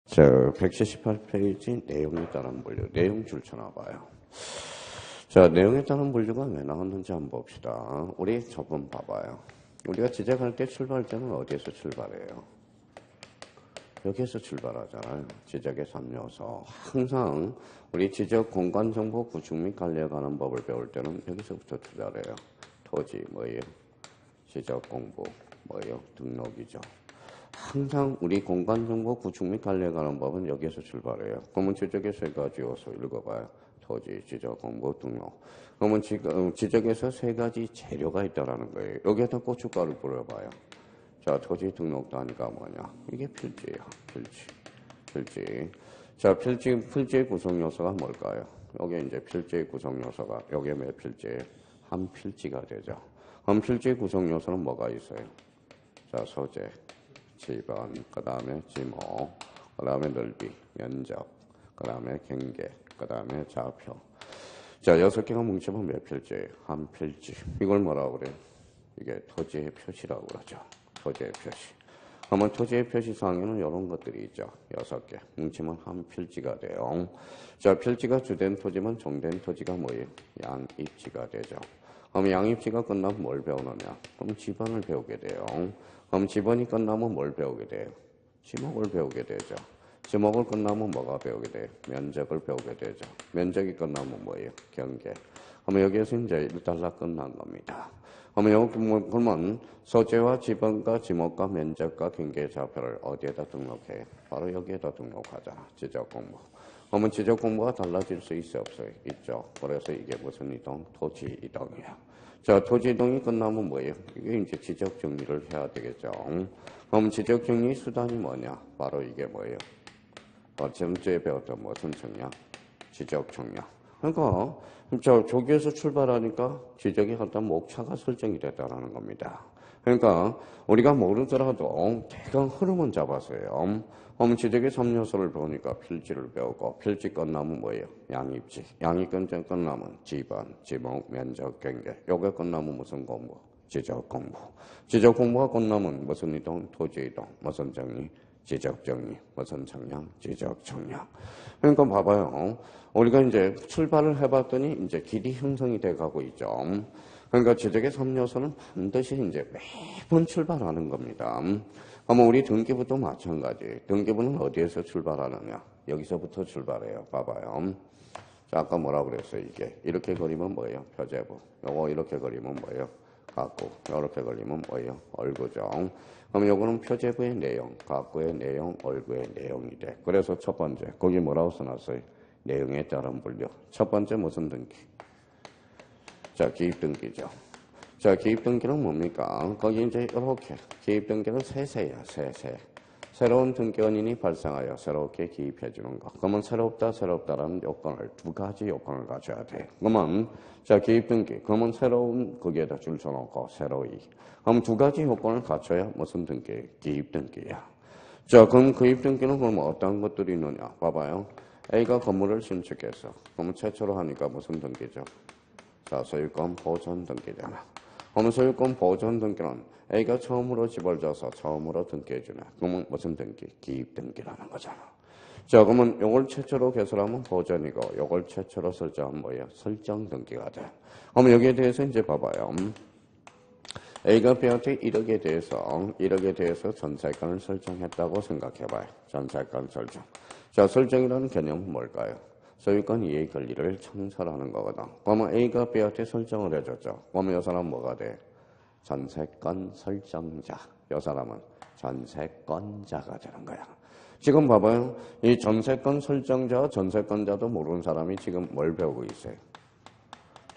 자, 178페이지 내용에 따른 분류. 내용 줄 쳐놔봐요. 자, 내용에 따른 분류가 왜 나왔는지 한번 봅시다. 우리 저번 봐봐요. 우리가 지적할 때 출발점은 어디에서 출발해요? 여기에서 출발하잖아요. 지적의 3요소. 항상 우리 지적 공간정보 구축 및 관리에 관한 법을 배울 때는 여기서부터 출발해요. 토지 뭐예요? 지적 공부 뭐예요? 등록이죠. 항상 우리 공간정보 구축 및 관리에 관한 법은 여기에서 출발해요. 그러면 지적의 세 가지 요소 읽어봐요. 토지, 지적, 공부, 등록. 그러면 지금 지적에서 세 가지 재료가 있다라는 거예요. 여기에다 고춧가루 뿌려봐요. 자, 토지 등록 단위가 뭐냐? 이게 필지예요. 필지. 자, 필지의 구성 요소가 뭘까요? 여기 이제 필지의 구성 요소가 여기에 몇 필지예요? 한 필지가 되죠. 한 필지의 구성 요소는 뭐가 있어요? 자, 소재, 지번, 그 다음에 지목, 그 다음에 넓이, 면적, 그 다음에 경계, 그 다음에 좌표. 자, 6개가 뭉치면 몇 필지예요? 한 필지. 이걸 뭐라고 그래요? 이게 토지의 표시라고 그러죠. 토지의 표시. 그러면 토지의 표시상에는 이런 것들이 있죠. 6개. 뭉치면 한 필지가 돼요. 자, 필지가 주된 토지면 종된 토지가 뭐예요? 양입지가 되죠. 그럼 양입지가 끝나면 뭘 배우느냐? 그럼 지번을 배우게 돼요. 그럼 지번이 끝나면 뭘 배우게 돼요? 지목을 배우게 되죠. 지목을 끝나면 뭐가 배우게 돼요? 면적을 배우게 되죠. 면적이 끝나면 뭐예요? 경계. 그러면 여기에서 이제 1달러 끝난 겁니다. 그러면 소재와 지번과 지목과 면적과 경계 좌표를 어디에다 등록해요? 바로 여기에다 등록하잖아. 지적 공부. 그러면 지적 공부가 달라질 수 있어 없어요? 있죠. 그래서 이게 무슨 이동? 토지 이동이야. 자, 토지 이동이 끝나면 뭐예요? 이게 이제 지적 정리를 해야 되겠죠. 그럼 지적 정리 수단이 뭐냐? 바로 이게 뭐예요? 전주에 배웠던 무슨 청량? 지적 청량. 그러니까 저기에서 출발하니까 지적이 어떤 목차가 설정이 됐다는 겁니다. 그러니까 우리가 모르더라도 대강 흐름은 잡았어요. 그럼 지적의 3요소를 배우니까 필지를 배우고 필지 끝나면 뭐예요? 양입지. 양입 끝나면 지번, 지목, 면적, 경계. 요게 끝나면 무슨 공부? 지적 공부. 지적 공부가 끝나면 무슨 이동? 토지 이동. 무슨 정리? 지적 정리. 무슨 청량? 지적 청량. 그러니까 봐봐요. 우리가 이제 출발을 해봤더니 이제 길이 형성이 돼 가고 있죠. 그러니까 지적의 3요소는 반드시 이제 매번 출발하는 겁니다. 그러면 우리 등기부도 마찬가지. 등기부는 어디에서 출발하느냐? 여기서부터 출발해요. 봐봐요. 자, 아까 뭐라 그랬어요? 이게 이렇게 그리면 뭐예요? 표제부. 요거 이렇게 그리면 뭐예요? 각구. 이렇게 그리면 뭐예요? 얼구죠. 그럼 요거는 표제부의 내용, 각구의 내용, 얼구의 내용이 돼. 그래서 첫 번째, 거기 뭐라고 써놨어요? 내용에 따른 분류. 첫 번째 무슨 등기? 자, 기입등기죠. 자, 기입등기는 뭡니까? 거기 이제 이렇게 기입등기는 세세야, 세세. 새로운 등기원인이 발생하여 새롭게 기입해주는 것. 그러면 새롭다라는 요건을 두 가지 요건을 가져야 돼. 그러면 자, 기입등기. 그러면 새로운 거기에다 줄 서놓고 새로이. 그럼 두 가지 요건을 갖춰야 무슨 등기? 기입등기야. 자, 그럼 기입등기는 그럼 어떤 것들이 있느냐? 봐봐요. A가 건물을 신축해서 그러면 최초로 하니까 무슨 등기죠? 자, 소유권 보존 등기잖아. 그러면 소유권 보존 등기는 A가 처음으로 집을 져서 처음으로 등기해주네. 그러면 무슨 등기? 기입 등기라는 거잖아. 자, 그러면 요걸 최초로 개설하면 보존이고 요걸 최초로 설정하면 뭐예요? 설정 등기가 돼. 그러면 여기에 대해서 이제 봐봐요. A가 B한테 1억에 대해서 전세권을 설정했다고 생각해봐요. 전세권 설정. 자, 설정이라는 개념은 뭘까요? 소유권 이해 권리를 청설하는 거거든. 그러면 A가 B한테 설정을 해줬죠. 그러면 이 사람은 뭐가 돼? 전세권 설정자. 이 사람은 전세권자가 되는 거야. 지금 봐봐요. 이 전세권 설정자와 전세권자도 모르는 사람이 지금 뭘 배우고 있어요?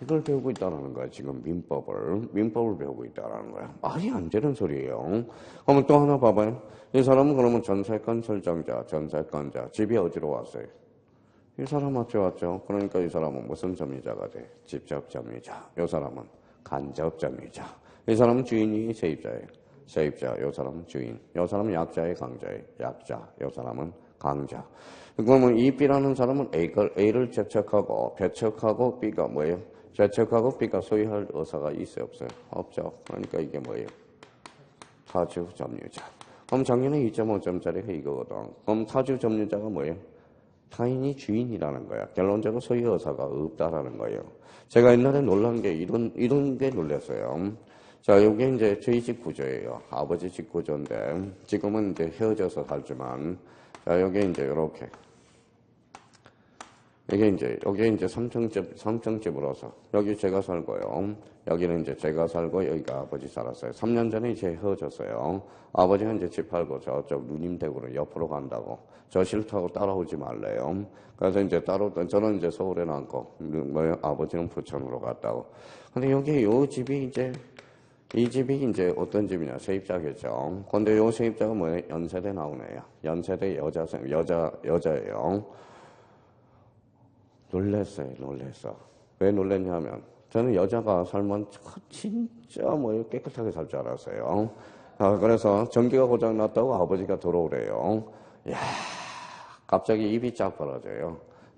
이걸 배우고 있다는 거야. 지금 민법을 배우고 있다는 거야. 말이 안 되는 소리예요. 그러면 또 하나 봐봐요. 이 사람은 그러면 전세권 설정자, 전세권자. 집이 어디로 왔어요? 이 사람한테 왔죠. 그러니까 이 사람은 무슨 점유자가 돼? 직접 점유자. 이 사람은 간접 점유자. 이 사람은 주인이 세입자예요. 세입자. 이 사람은 주인. 이 사람은 약자의 강자예요. 약자. 이 사람은 강자. 그러면 이 B라는 사람은 A를 제척하고 배척하고 B가 뭐예요? 제척하고 B가 소유할 의사가 있어요? 없어요? 없죠. 그러니까 이게 뭐예요? 타주 점유자. 그럼 작년에 2.5점짜리가 이거거든. 그럼 타주 점유자가 뭐예요? 타인이 주인이라는 거야. 결론적으로 소유 의사가 없다라는 거예요. 제가 옛날에 놀란 게 이런 게 놀랐어요. 자, 요게 이제 저희 집 구조예요. 아버지 집 구조인데, 지금은 이제 헤어져서 살지만, 자, 요게 이제 요렇게. 여기 이제 3층집으로서, 여기 제가 살고요. 여기는 이제 제가 살고, 여기가 아버지 살았어요. 3년 전에 이제 헤어졌어요. 아버지가 이제 집 팔고 저쪽 누님 댁으로 옆으로 간다고. 저 싫다고 따라오지 말래요. 그래서 이제 저는 이제 서울에 남고, 아버지는 부천으로 갔다고. 근데 여기 요 집이 이 집이 이제 어떤 집이냐, 세입자겠죠. 근데 요 세입자가 뭐예요? 연세대 나오네요. 연세대 여자예요. 놀랬어. 왜 놀랬냐면, 저는 여자가 살면 진짜 깨끗하게 살 줄 알았어요. 그래서 전기가 고장났다고 아버지가 들어오래요. 이야, 갑자기 입이 쫙 벌어져요.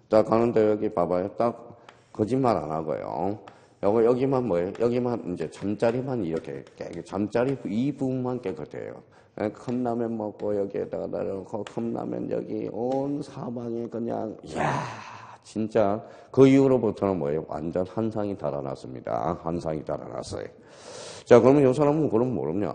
딱 가는데 여기 봐봐요. 딱 거짓말 안 하고요. 여기만 여기만 이제 잠자리만 이렇게 잠자리 이 부분만 깨끗해요. 컵라면 먹고 여기에다가 넣고 컵라면 여기 온 사방에 그냥 이야. 진짜 그 이후로부터는 완전 한상이 달아났습니다. 한상이 달아났어요. 자, 그러면 이 사람은 그럼 모르냐?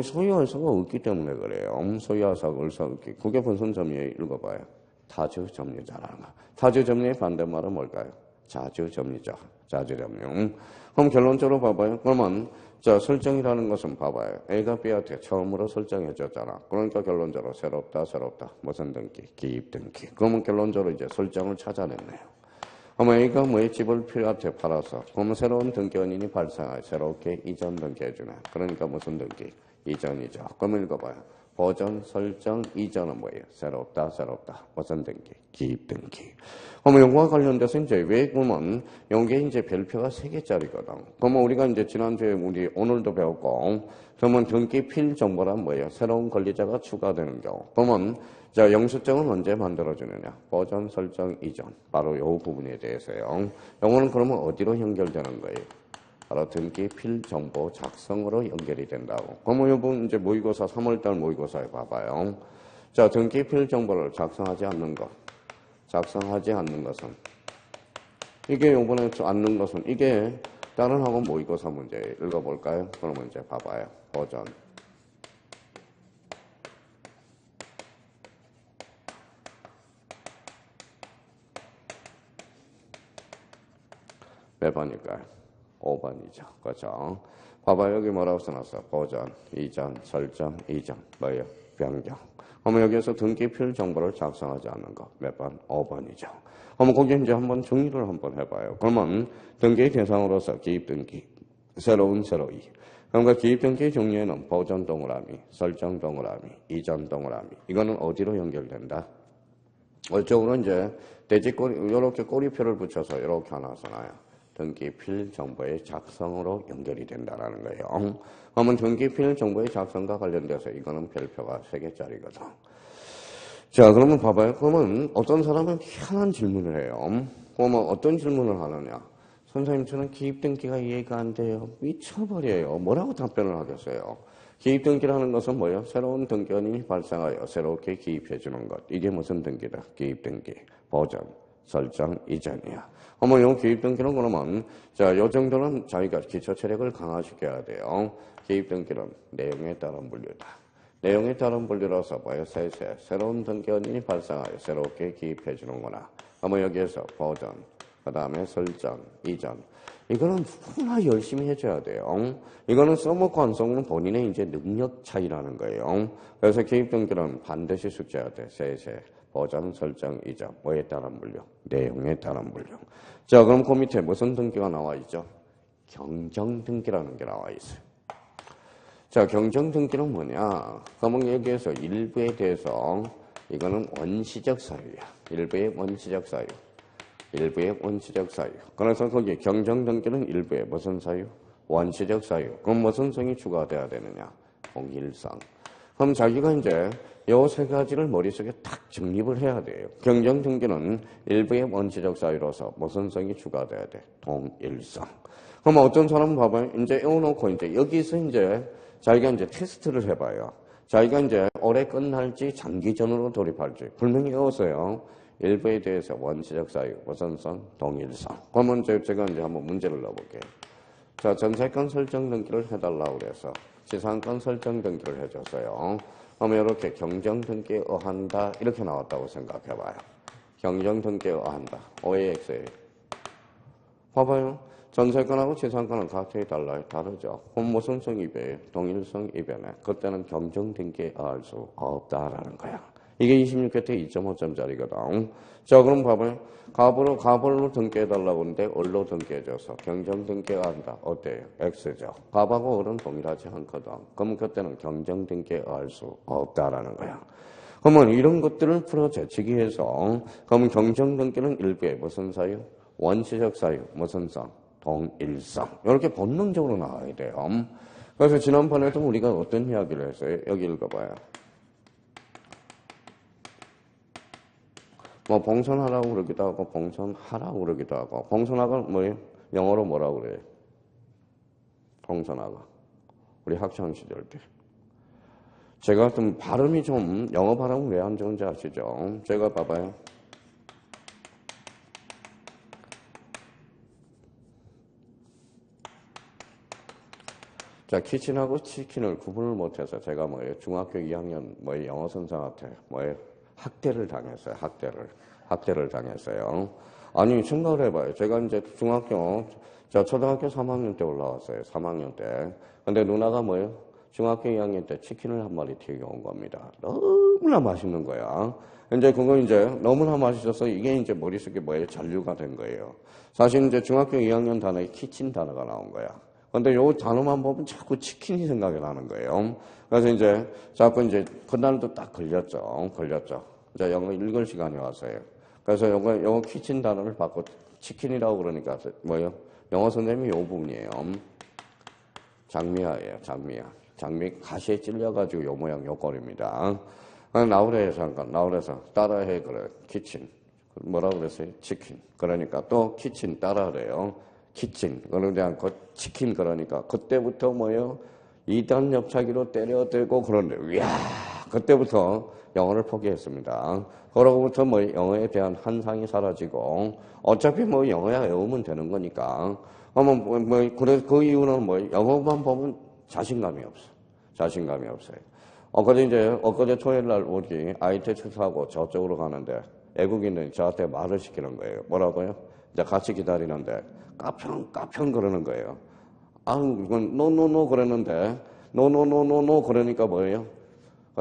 소유할 수가 없기 때문에 그래요. 소유할 수가 없기. 그게 무슨 점이에요? 읽어봐요. 타주 점유자라는 거. 타주 점유의 반대말은 뭘까요? 자주 점유자. 자주 점유. 그럼 결론적으로 봐봐요. 그러면 자, 설정이라는 것은 봐봐요. A가 B한테 처음으로 설정해줬잖아. 그러니까 결론적으로 새롭다. 무슨 등기? 기입 등기. 그러면 결론적으로 이제 설정을 찾아냈네요. 그러면 A가 집을 B한테 팔아서 그러면 새로운 등기원인이 발생하여 새롭게 이전 등기해주네. 그러니까 무슨 등기? 이전이죠. 그럼 읽어봐요. 보전, 설정, 이전은 뭐예요? 새롭다. 무슨 등기? 기입 등기. 그러면 이거와 관련돼서 이제 왜 보면 이게 이제 별표가 3개짜리거든. 그러면 우리가 이제 지난주에 오늘도 배웠고, 그러면 등기 필 정보란 뭐예요? 새로운 권리자가 추가되는 경우. 그러면 자, 영수증은 언제 만들어주느냐? 보전, 설정, 이전. 바로 이 부분에 대해서요. 이거는 그러면 어디로 연결되는 거예요? 바로 등기 필 정보 작성으로 연결이 된다고. 그러면 이번 이제 모의고사 3월달 모의고사에 봐봐요. 자, 등기 필 정보를 작성하지 않는 것은 이게 요번에 않는 것은 이게 다른 학원 모의고사 문제 읽어볼까요? 그러면 이제 봐봐요. 보전. 몇 번일까요? 5번이죠. 그렇죠? 봐봐요. 여기 뭐라고 써놨어? 보전, 이전, 설정, 이전. 뭐예요? 변경. 그러면 여기에서 등기필 정보를 작성하지 않는 거. 몇 번? 5번이죠. 그러면 거기 이제 한번 정리를 한번 해봐요. 그러면 등기 대상으로서 기입 등기, 새로이. 그러니까 기입 등기 종류에는 보전 동그라미, 설정 동그라미, 이전 동그라미. 이거는 어디로 연결된다? 이쪽으로 이제 돼지꼬리, 이렇게 꼬리표를 붙여서 이렇게 하나 써놔요. 등기필 정보의 작성으로 연결이 된다는 거예요. 그러면 등기필 정보의 작성과 관련돼서 이거는 별표가 3개짜리거든. 자, 그러면 봐봐요. 그러면 어떤 사람은 희한한 질문을 해요. 그러면 어떤 질문을 하느냐? 선생님, 저는 기입등기가 이해가 안 돼요. 미쳐버려요. 뭐라고 답변을 하겠어요? 기입등기라는 것은 뭐예요? 새로운 등기원인이 발생하여 새롭게 기입해주는 것. 이게 무슨 등기다? 기입등기. 보전, 설정, 이전이야. 어머, 요 기입등기는 그러면, 자, 요 정도는 자기가 기초체력을 강화시켜야 돼요. 기입등기는 내용에 따른 분류다. 내용에 따른 분류로서 뭐예요? 새로운 등기원인이 발생하여 새롭게 기입해주는구나. 어머, 여기에서 보전, 그 다음에 설정, 이전. 이거는 너무나 열심히 해줘야 돼요. 이거는 써먹고 안 써먹는 본인의 이제 능력 차이라는 거예요. 그래서 기입등기는 반드시 숙제해야 돼. 보전, 설정, 이전. 뭐에 따른 분류? 내용에 따른 분류. 자, 그럼 그 밑에 무슨 등기가 나와 있죠? 경정등기라는 게 나와 있어요. 자, 경정등기는 뭐냐? 그러면 여기에서 일부에 대해서 이거는 원시적 사유야. 일부의 원시적 사유. 그래서 거기 경정등기는 일부의 무슨 사유? 원시적 사유. 그럼 무슨 성이 추가돼야 되느냐? 동일성. 그럼 자기가 이제 요 3가지를 머릿속에 딱 정립을 해야 돼요. 경정등기는 일부의 원시적 사유로서 무슨 성이 추가돼야 돼? 동일성. 그럼 어떤 사람은 봐봐요. 이제 띄워놓고 이제 여기서 이제 자기가 이제 테스트를 해봐요. 자기가 이제 올해 끝날지 장기전으로 돌입할지 분명히 외웠어요. 일부에 대해서 원시적 사유, 우선성, 동일성. 그러면 제가 이제 한번 문제를 넣어볼게요. 자, 전세권 설정 등기를 해달라고 그래서 지상권 설정 등기를 해줬어요. 그러면 이렇게 경정 등기에 의한다 이렇게 나왔다고 생각해봐요. 경정 등기에 의한다. OAX에 봐봐요. 전세권하고 지상권은 같이 달라요. 다르죠. 그럼 무슨 성 이변이에요? 동일성 이변에. 그때는 경정 등기에 의할 수 없다라는 거야. 이게 26회 2.5점짜리거든. 자, 그럼 봐봐요. 가벌로 등기해달라고 하는데 을로 등기해줘서 경정 등기에 한다. 어때요? X죠. 갑하고 을은 동일하지 않거든. 그럼 그때는 경정 등기에 의할 수 없다라는 거야. 그러면 이런 것들을 풀어 제치기 위해서 그러면 경정 등기는 일부에 무슨 사유? 원시적 사유. 무슨 성? 동일성. 이렇게 본능적으로 나와야 돼요. 그래서 지난번에도 우리가 어떤 이야기를 했어요? 여기 읽어봐요. 뭐 봉선하라고 그러기도 하고 봉선하라고 그러기도 하고 봉선하가 뭐예요? 영어로 뭐라고 그래요? 봉선하가 우리 학창 시절 때 제가 좀 발음이 좀 영어 발음 왜 안 좋은지 아시죠? 제가 봐봐요. 자, 키친하고 치킨을 구분을 못해서 제가 뭐예요? 중학교 2학년 뭐예요? 영어 선생한테 뭐예요? 학대를 당했어요. 학대를 당했어요. 아니, 생각을 해봐요. 제가 이제 초등학교 3학년 때 올라왔어요. 3학년 때. 근데 누나가 뭐예요? 중학교 2학년 때 치킨을 한 마리 튀겨온 겁니다. 너무나 맛있는 거야. 이제 그거 이제 너무나 맛있어서 이게 이제 머릿속에 뭐예요? 잔류가 된 거예요. 사실 이제 중학교 2학년 단어에 키친 단어가 나온 거야. 근데 요 단어만 보면 자꾸 치킨이 생각이 나는 거예요. 그래서 이제 자꾸 이제 그날도 딱 걸렸죠. 이제 영어 읽을 시간이 왔어요. 그래서 영어 키친 단어를 바꿔 치킨이라고 그러니까 뭐예요? 영어 선생님이 요 부분이에요. 장미화예요. 장미 가시에 찔려가지고 요 모양 요 꼴입니다. 나오래요. 잠깐 나오래서 따라해 그래. 키친 뭐라고 그랬어요? 치킨. 그러니까 또 키친 따라하래요. 키친 그러지 않고 치킨 그러니까 그때부터 뭐예요? 2단 옆차기로 때려대고 그러는데 이야 그때부터 영어를 포기했습니다. 그러고부터 뭐 영어에 대한 환상이 사라지고 어차피 뭐 영어야 외우면 되는 거니까 그래 그 이유는 뭐 영어만 보면 자신감이 없어요. 엊그제 토요일 날 우리 ITX 타고 저쪽으로 가는데 외국인들이 저한테 말을 시키는 거예요. 뭐라고요? 이제 같이 기다리는데 까평 그러는 거예요. 이건 노노노 그러는데 노노노노노 그러니까 뭐예요?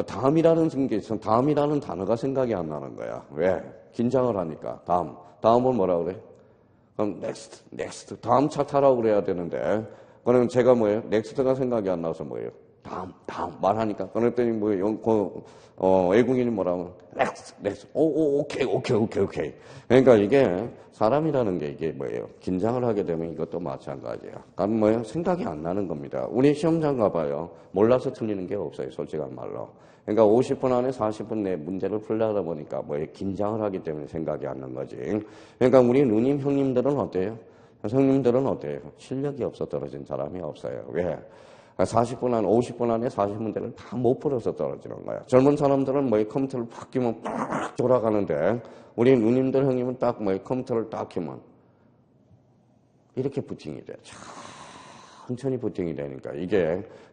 다음이라는 단어가 생각이 안 나는 거야. 왜? 긴장을 하니까. 다음은 뭐라 그래? 그럼 next. 다음 차 타라고 그래야 되는데 그러면 제가 뭐예요? next가 생각이 안 나서 뭐예요? 다음 말하니까 그랬더니 외국인이 뭐라고 next. 오케이. 그러니까 이게 사람이라는 게 이게 뭐예요? 긴장을 하게 되면 이것도 마찬가지야. 그러니까 뭐예요? 생각이 안 나는 겁니다. 우리 시험장 가봐요. 몰라서 틀리는 게 없어요. 솔직한 말로. 그러니까 50분 안에 40분 내 문제를 풀려다 보니까 뭐예요? 긴장을 하기 때문에 생각이 안 나는 거지. 그러니까 우리 누님 형님들은 어때요? 선생님들은 어때요? 실력이 없어 떨어진 사람이 없어요. 왜? 50분 안에 40문제를 다 못 풀어서 떨어지는 거야. 젊은 사람들은 컴퓨터를 팍 끼면 팍 돌아가는데 우리 누님들 형님은 딱 컴퓨터를 딱 끼면 이렇게 부팅이 돼. 천천히 부팅이 되니까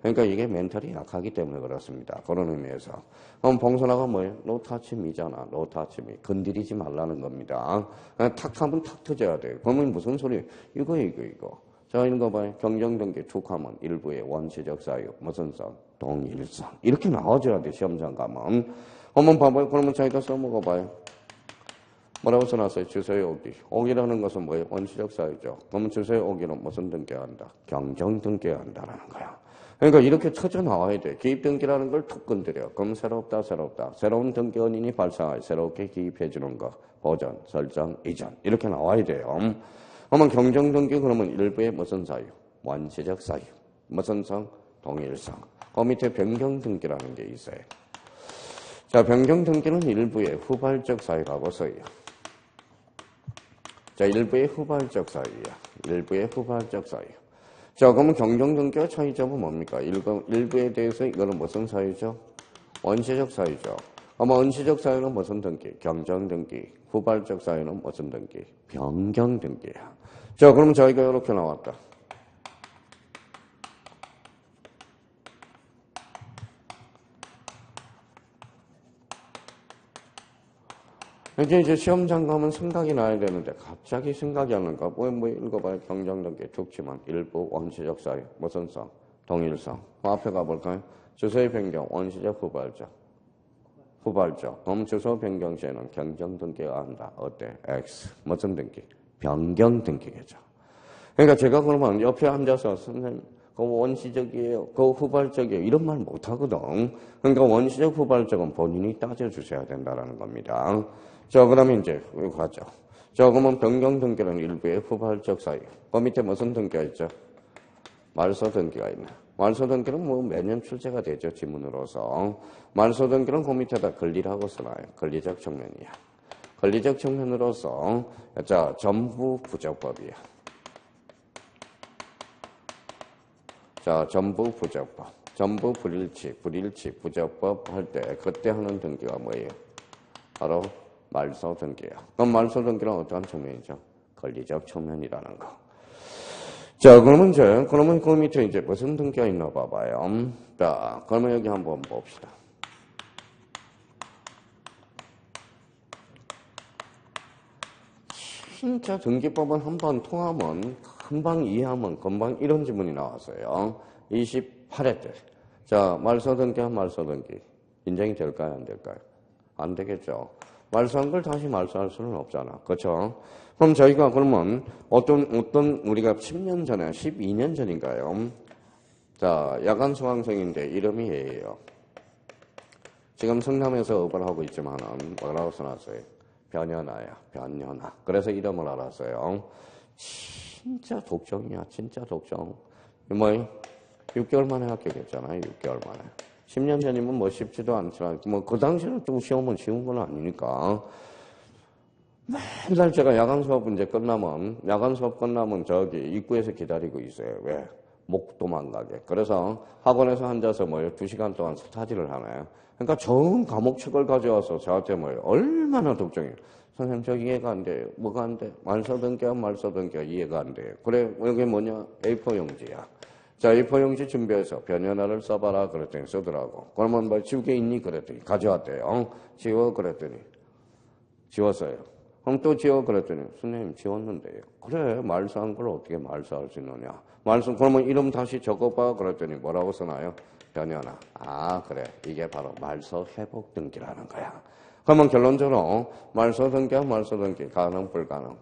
그러니까 이게 멘탈이 약하기 때문에 그렇습니다. 그런 의미에서. 그럼 봉선화가 뭐예요? No touch me잖아. No touch me. 건드리지 말라는 겁니다. 그냥 탁 하면 탁 터져야 돼요. 그러면 무슨 소리? 이거. 자, 읽어봐요. 경정등기 축하문 일부의 원시적 사유, 무슨 성? 동일성. 이렇게 나와줘야 돼, 시험장 가면. 한번 봐봐요. 그러면 자기가 써먹어봐요. 뭐라고 써놨어요? 주소의 오기. 오기라는 것은 뭐예요? 원시적 사유죠. 그러면 주소의 오기는 무슨 등기한다? 경정 등기한다라는 거야. 그러니까 이렇게 쳐져 나와야 돼. 기입 등기라는 걸 툭 건드려. 그럼 새롭다. 새로운 등기 원인이 발생하여 새롭게 기입해 주는 거. 보전, 설정, 이전. 이렇게 나와야 돼요. 그러면 경정 등기 그러면 일부의 무슨 사유? 원시적 사유. 무슨 성? 동일성. 그 밑에 변경 등기라는 게 있어요. 자, 변경 등기는 일부의 후발적 사유라고 써요. 자, 일부의 후발적 사유. 자, 그러면 경정 등기와 차이점은 뭡니까? 일부에 대해서 이거는 무슨 사유죠? 원시적 사유죠. 아마 원시적 사유는 무슨 등기? 경정 등기. 후발적 사유는 무슨 등기? 변경 등기야. 자, 그럼 저희가 이렇게 나왔다. 이제 시험장 가면 생각이 나야 되는데 갑자기 생각이 안 나니까 뭐 읽어봐요. 경정 등기 좋지만 일부 원시적 사유 무슨 성? 동일성. 앞에 가볼까요? 주소의 변경 원시적 후발적. 후발적. 그럼 주소 변경 시에는 경정 등기가 한다. 어때? X. 무슨 등기? 변경 등기겠죠. 그러니까 제가 그러면 옆에 앉아서 선생님 그거 원시적이에요. 그거 후발적이에요. 이런 말 못하거든. 그러니까 원시적 후발적은 본인이 따져주셔야 된다는 겁니다. 자, 그 다음에 이제 여기 가죠. 자, 그러면 변경 등기는 일부의 후발적 사유. 그 밑에 무슨 등기가 있죠? 말소 등기가 있네. 말소 등기는 뭐 매년 출제가 되죠. 지문으로서. 말소 등기는 그 밑에다 권리라고 써놔요. 권리적 측면이야. 권리적 측면으로서 자, 전부 부적법이야. 자, 전부 부적법. 전부 불일치, 부적법 할 때 그때 하는 등기가 뭐예요? 바로 말소 등기야. 그럼 말소 등기는 어떠한 측면이죠? 권리적 측면이라는 거. 자, 그러면 그 밑에 이제 무슨 등기가 있나 봐봐요. 자, 그러면 여기 한번 봅시다. 진짜 등기법은 한번 통하면, 금방 이해하면, 금방 이런 지문이 나왔어요. 28회 때. 자, 말소 등기와 말소 등기. 인정이 될까요? 안 될까요? 안 되겠죠. 말소한 걸 다시 말소할 수는 없잖아. 그렇죠? 그럼 저희가 그러면 어떤 우리가 10년 전에 12년 전인가요? 자, 야간 수강생인데 이름이 얘예요. 지금 성남에서 업을 하고 있지만은 뭐라고 써놨어요? 변연아야, 변연아. 그래서 이름을 알았어요. 진짜 독종이야, 진짜 독종. 뭐 6개월 만에 합격했잖아요. 6개월 만에. 10년 전이면 뭐 쉽지도 않지만 뭐 그 당시에는 또 시험은 쉬운 건 아니니까 맨날 제가 야간 수업 끝나면 저기 입구에서 기다리고 있어요. 왜? 목 도망가게. 그래서 학원에서 앉아서 2시간 동안 스타디를 하나요? 그러니까 좋은 과목책을 가져와서 저한테 얼마나 독종해요. 선생님 저 이해가 안 돼요. 뭐가 안 돼? 말소 등기가 이해가 안 돼요. 그래 여기 뭐냐? A4 용지야. 자, A4 용지 준비해서 변연아를 써봐라 그랬더니 쓰더라고. 그러면 지우개 있니? 그랬더니 가져왔대요. 지워 그랬더니 지웠어요. 그럼 또 지워 그랬더니 선생님 지웠는데요. 그래 말소한 걸 어떻게 말소할 수 있느냐. 그러면 이름 다시 적어봐 그랬더니 뭐라고 써놔요? 변연아. 아 그래 이게 바로 말소 회복 등기라는 거야. 그러면 결론적으로 말소 등기 가능 불가능.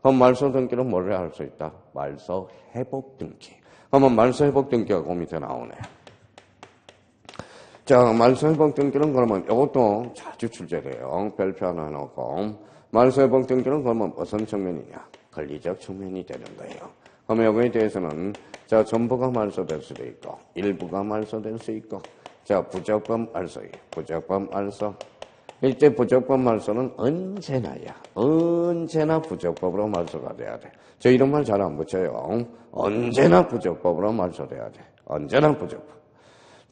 그럼 말소 등기는 뭐를 할 수 있다? 말소 회복 등기. 그러면 말소 회복 등기가 그 밑에 나오네. 자, 말소 회복 등기는 그러면 이것도 자주 출제돼요. 별표 하나 해놓고. 말소 회복 등기는 그러면 무슨 측면이냐? 권리적 측면이 되는 거예요. 그러면 여기에 대해서는 자, 전부가 말소될 수도 있고, 일부가 말소될 수 있고, 자, 부적법 말소. 이때 부적법 말소는 언제나 부적법으로 말소가 돼야 돼. 저 이런 말 잘 안 붙여요. 언제나 부적법으로 말소돼야 돼. 언제나 부적법.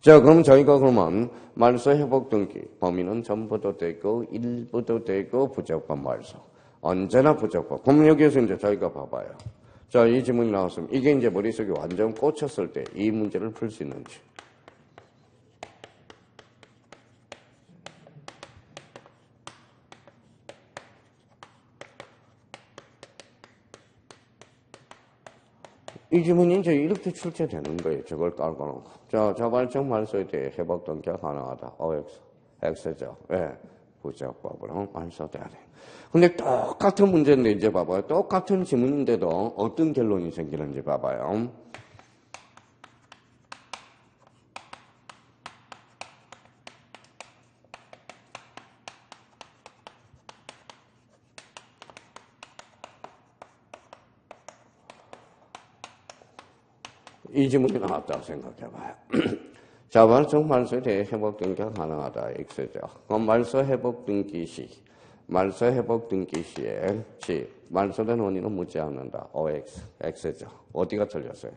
자, 그럼 저희가 그러면 말소 회복 등기 범위는 전부도 되고 일부도 되고 부적법 말소. 언제나 부적법. 그럼 여기에서 이제 저희가 봐봐요. 자, 이 지문이 나왔으면 이게 이제 머릿속에 완전 꽂혔을 때 이 문제를 풀 수 있는지. 이 지문이 이제 이렇게 출제되는 거예요. 저걸 깔고 놓고. 자, 자발적 말소에 대해 회복 등기가 가능하다. X죠. 왜? 부적법으로 말소돼야 돼. 근데 똑같은 문제인데 이제 봐봐요. 똑같은 지문인데도 어떤 결론이 생기는지 봐봐요. 이 지문이 나왔다고 생각해봐요. 자발적 말소에 대해 회복 등기가 가능하다. X죠. 그럼 말소 회복 등기 시에 말소된 원인은 묻지 않는다. OX, X죠. 어디가 틀렸어요?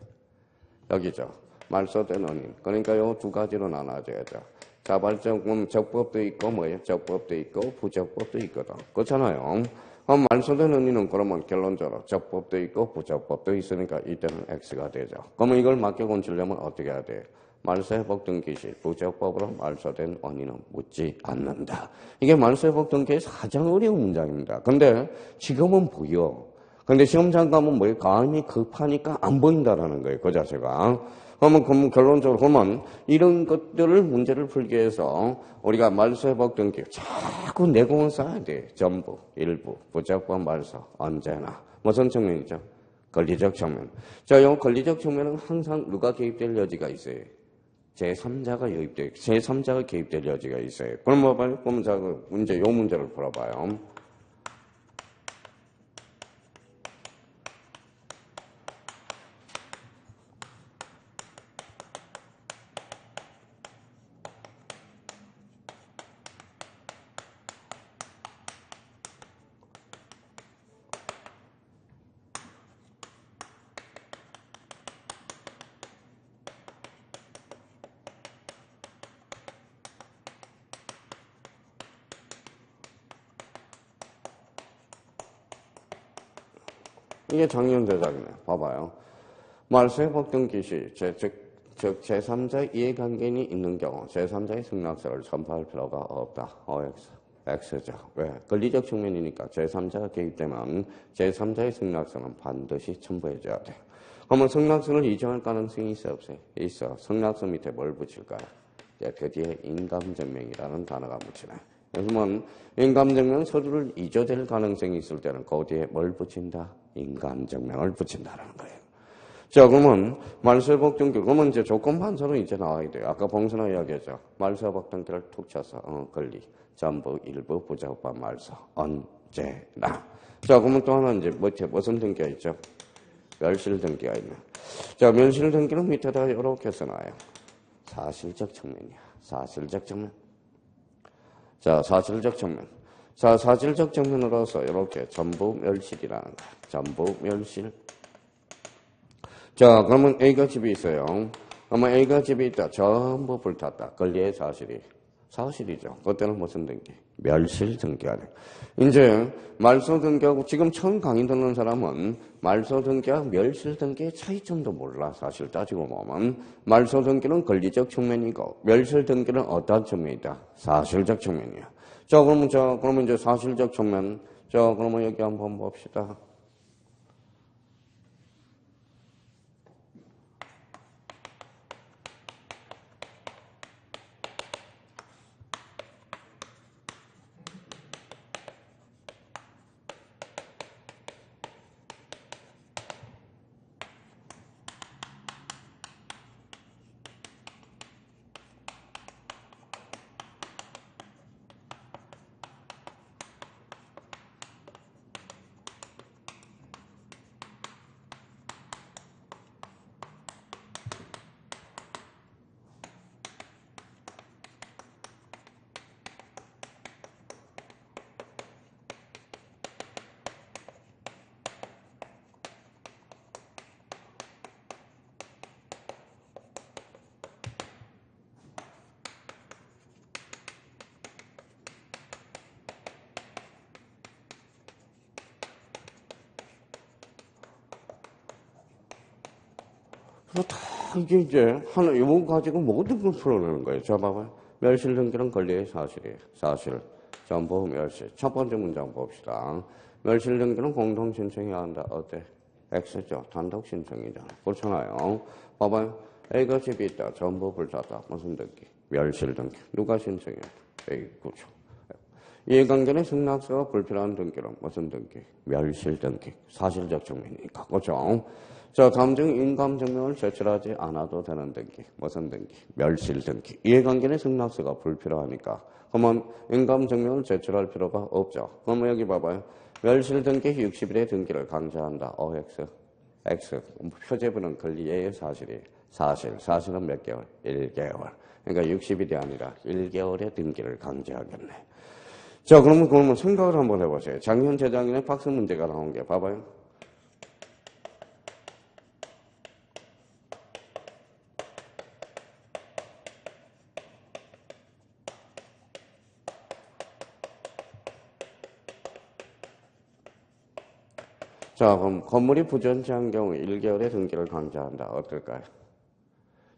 여기죠. 말소된 원인. 그러니까 요 두 가지로 나눠져야죠. 자발적 적법도 있고 뭐예요? 적법도 있고 부적법도 있거든. 그렇잖아요. 그럼 말소된 의미는 그러면 결론적으로 적법도 있고 부적법도 있으니까 이때는 X가 되죠. 그러면 이걸 맞게 고치려면 어떻게 해야 돼? 말소회복 등기시 부적법으로 말소된 원인은 묻지 않는다. 이게 말소회복 등기에서 가장 어려운 문장입니다. 근데 지금은 보여. 근데 시험장 가면 뭐예요? 감이 급하니까 안 보인다라는 거예요. 그 자체가. 그러면 결론적으로 보면 이런 것들을 문제를 풀기 위해서 우리가 말소회복 등기 자꾸 내공을 쌓아야 돼. 전부, 일부, 부적법 말소 언제나. 무슨 측면이죠? 권리적 측면. 자, 이 권리적 측면은 항상 누가 개입될 여지가 있어요. 제3자가 개입될 여지가 있어요. 그럼 뭐 봐요? 그럼 자, 요 문제를 풀어봐요. 이게 작년 대작이네. 봐봐요. 말소회복 등기 시, 즉 제3자 이해관계인이 있는 경우 제3자의 승낙서를 첨부할 필요가 없다. OX, X죠. 왜? 권리적 측면이니까 제3자가 개입되면 제3자의 승낙서는 반드시 첨부해줘야 돼. 그러면 승낙서를 이전할 가능성이 있어 없어요? 있어. 승낙서 밑에 뭘 붙일까요? 그 뒤에 인감증명이라는 단어가 붙이네. 그러면 인감증명 서류를 잊어될 가능성이 있을 때는 그 뒤에 뭘 붙인다? 인감증명을 붙인다는 거예요. 자, 그러면 말소회복 등기, 그러면 이제 조건반서로 이제 나와야 돼요. 아까 봉선화 이야기했죠. 말소회복 등기를 툭 쳐서 권리, 전부, 일부, 부적법 말소, 언제나. 자, 그러면 또 하나 이제 무슨 등기가 있죠? 멸실 등기가 있네. 자, 멸실 등기는 밑에다 이렇게 써놔요. 사실적 측면이야. 사실적 측면. 자, 사실적 측면. 자, 사실적 측면으로서 이렇게 전부 멸실이라는 거야. 전부 멸실. 자, 그러면 A가 집이 있어요. 그러면 A가 집이 있다. 전부 불탔다. 권리의 사실이. 사실이죠. 그때는 무슨 등기? 멸실 등기가 돼. 이제 말소 등기하고 지금 처음 강의 듣는 사람은 말소 등기와 멸실 등기의 차이점도 몰라. 사실 따지고 보면 말소 등기는 권리적 측면이고 멸실 등기는 어떤 측면이다? 사실적 측면이야. 자, 그러면 이제 사실적 측면. 자, 그러면 여기 한번 봅시다. 다 이게 이제 하나 이거 가지고 모든 걸 풀어내는 거예요. 자, 봐봐요. 멸실 등기는 권리의 사실이에요. 사실. 전부 멸실. 첫 번째 문장 봅시다. 멸실 등기는 공동 신청해야 한다. 어때? X죠. 단독 신청이잖아. 그렇잖아요. 봐봐요. A가 집이 있다. 전부 불탔다. 무슨 등기? 멸실 등기. 누가 신청해? A. 그렇죠. 이해관계는 승낙서가 불필요한 등기는 무슨 등기? 멸실 등기. 사실적 증명이니까. 그렇죠? 자, 다음 중 인감증명을 제출하지 않아도 되는 등기. 무슨 등기? 멸실 등기. 이해관계는 승낙서가 불필요하니까. 그러면 인감증명을 제출할 필요가 없죠. 그러면 여기 봐봐요. 멸실 등기 60일의 등기를 강제한다. OX. X. 표제부는 권리의 사실이. 사실은 몇 개월? 1개월. 그러니까 60일이 아니라 1개월의 등기를 강제하겠네. 자, 그러면 생각을 한번 해보세요. 작년, 재작년에 박스 문제가 나온 게 봐봐요. 자, 그럼 건물이 부존재한 경우 1개월의 등기를 강제한다. 어떨까요?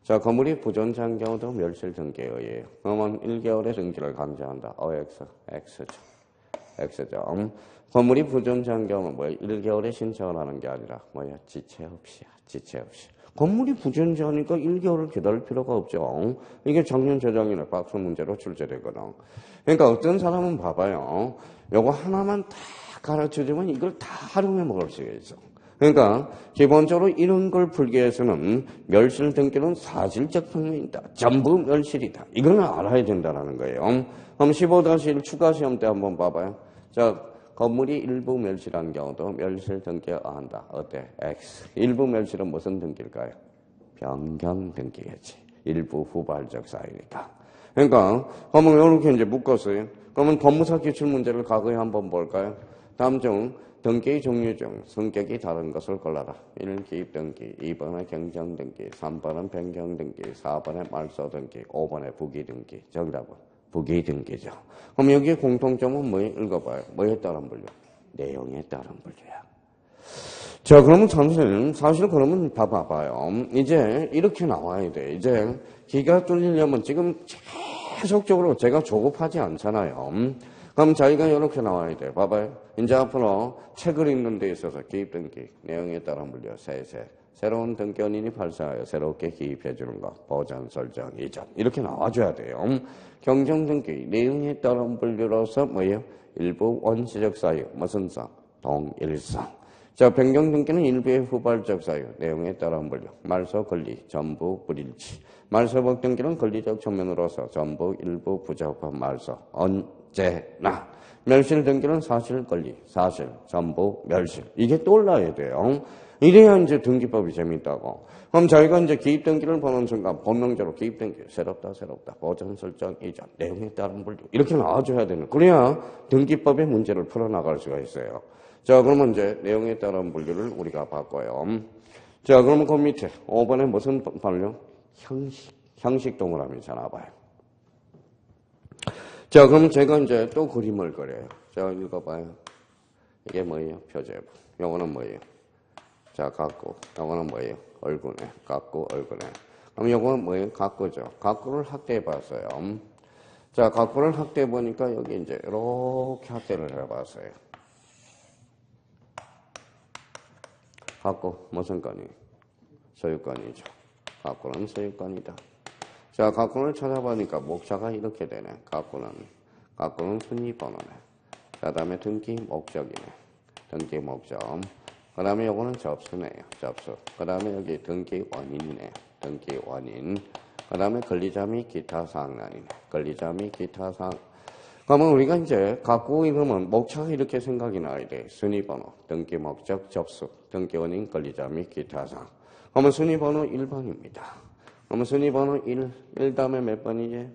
자, 건물이 부존재한 경우도 멸실 등기에 의해요. 그러면 1개월의 등기를 강제한다. X죠. X죠. 건물이 부존재한 경우는 뭐야? 1개월에 신청을 하는 게 아니라 뭐야? 지체 없이야. 지체 없이. 건물이 부존재하니까 1개월을 기다릴 필요가 없죠. 이게 작년 재작년에 박스 문제로 출제되거든. 그러니까 어떤 사람은 봐봐요. 요거 하나만 다 가르쳐주면 이걸 다 활용해 먹을 수가 있어. 그러니까 기본적으로 이런 걸 풀기 위해서는 멸실 등기는 사실적 평면이다. 전부 멸실이다. 이걸 알아야 된다는 거예요. 그럼 15-1 추가 시험 때 한번 봐봐요. 자, 건물이 일부 멸실한 경우도 멸실 등기해야 한다. 어때? X. 일부 멸실은 무슨 등기일까요? 변경 등기겠지. 일부 후발적 사유니까. 그러니까 그러면 이렇게 이제 묶었어요. 그러면 법무사 기출 문제를 과거에 한번 볼까요? 다음 중 등기 종류 중 성격이 다른 것을 골라라. 1. 기입 등기, 2번은 경정 등기, 3번은 변경 등기, 4번은 말소 등기, 5번은 부기 등기. 정답은 부기 등기죠. 그럼 여기에 공통점은 뭐에 읽어봐요? 뭐에 따른 분류? 내용에 따른 분류야. 자, 그러면 선생님, 사실 그러면 봐봐요. 이제 이렇게 나와야 돼. 이제 기가 뚫리려면 지금 계속적으로 제가 조급하지 않잖아요. 그럼 자기가 이렇게 나와야 돼. 봐봐요. 이제 앞으로 책을 읽는 데 있어서 기입 등기, 내용에 따른 분류, 새로운 등기원인이 발생하여 새롭게 기입해 주는 것, 보전, 설정, 이전. 이렇게 나와줘야 돼요. 경정 등기, 내용에 따른 분류로서 뭐예요? 일부 원시적 사유, 무슨 성? 동일성. 자, 변경 등기는 일부의 후발적 사유, 내용에 따른 분류, 말소 권리, 전부 불일치. 말소법 등기는 권리적 측면으로서 전부 일부 부적합한 말소, 언제나. 멸실 등기는 사실 권리, 사실, 전부, 멸실. 이게 떠올라야 돼요. 이래야 이제 등기법이 재밌다고. 그럼 저희가 이제 기입 등기를 보는 순간 본능적으로 기입 등기, 새롭다, 보전 설정, 이전, 내용에 따른 분류. 이렇게 나와줘야 되는. 그래야 등기법의 문제를 풀어나갈 수가 있어요. 자, 그러면 이제 내용에 따른 분류를 우리가 바꿔요. 자, 그러면 그 밑에 5번에 무슨 분류? 형식 동그라미 잡아봐요. 자, 그럼 제가 이제 또 그림을 그려요. 자, 읽어봐요. 이게 뭐예요? 표제부. 요거는 뭐예요? 자, 각구. 요거는 뭐예요? 얼굴에. 각구, 얼굴에. 그럼 요거는 뭐예요? 각구죠. 각구를 확대해봤어요. 자, 각구를 확대해보니까 여기 이제 이렇게 확대를 해봤어요. 각구, 무슨 건이? 소유권이죠. 각구는 소유권이다. 자, 각구를 찾아보니까 목차가 이렇게 되네. 각구는 순위번호네. 그 다음에 등기 목적이네. 등기 목적. 그 다음에 요거는 접수네요. 접수. 그 다음에 여기 등기 원인이네. 등기 원인. 그 다음에 권리자 및 기타 사항란이네. 권리자 및 기타 사항. 그러면 우리가 이제 각구 이러면 목차가 이렇게 생각이 나야 돼. 순위번호, 등기 목적, 접수, 등기 원인, 권리자 및 기타 사항. 그러면 순위번호 1번입니다. 그러면 순위번호 1 다음에 몇 번이지?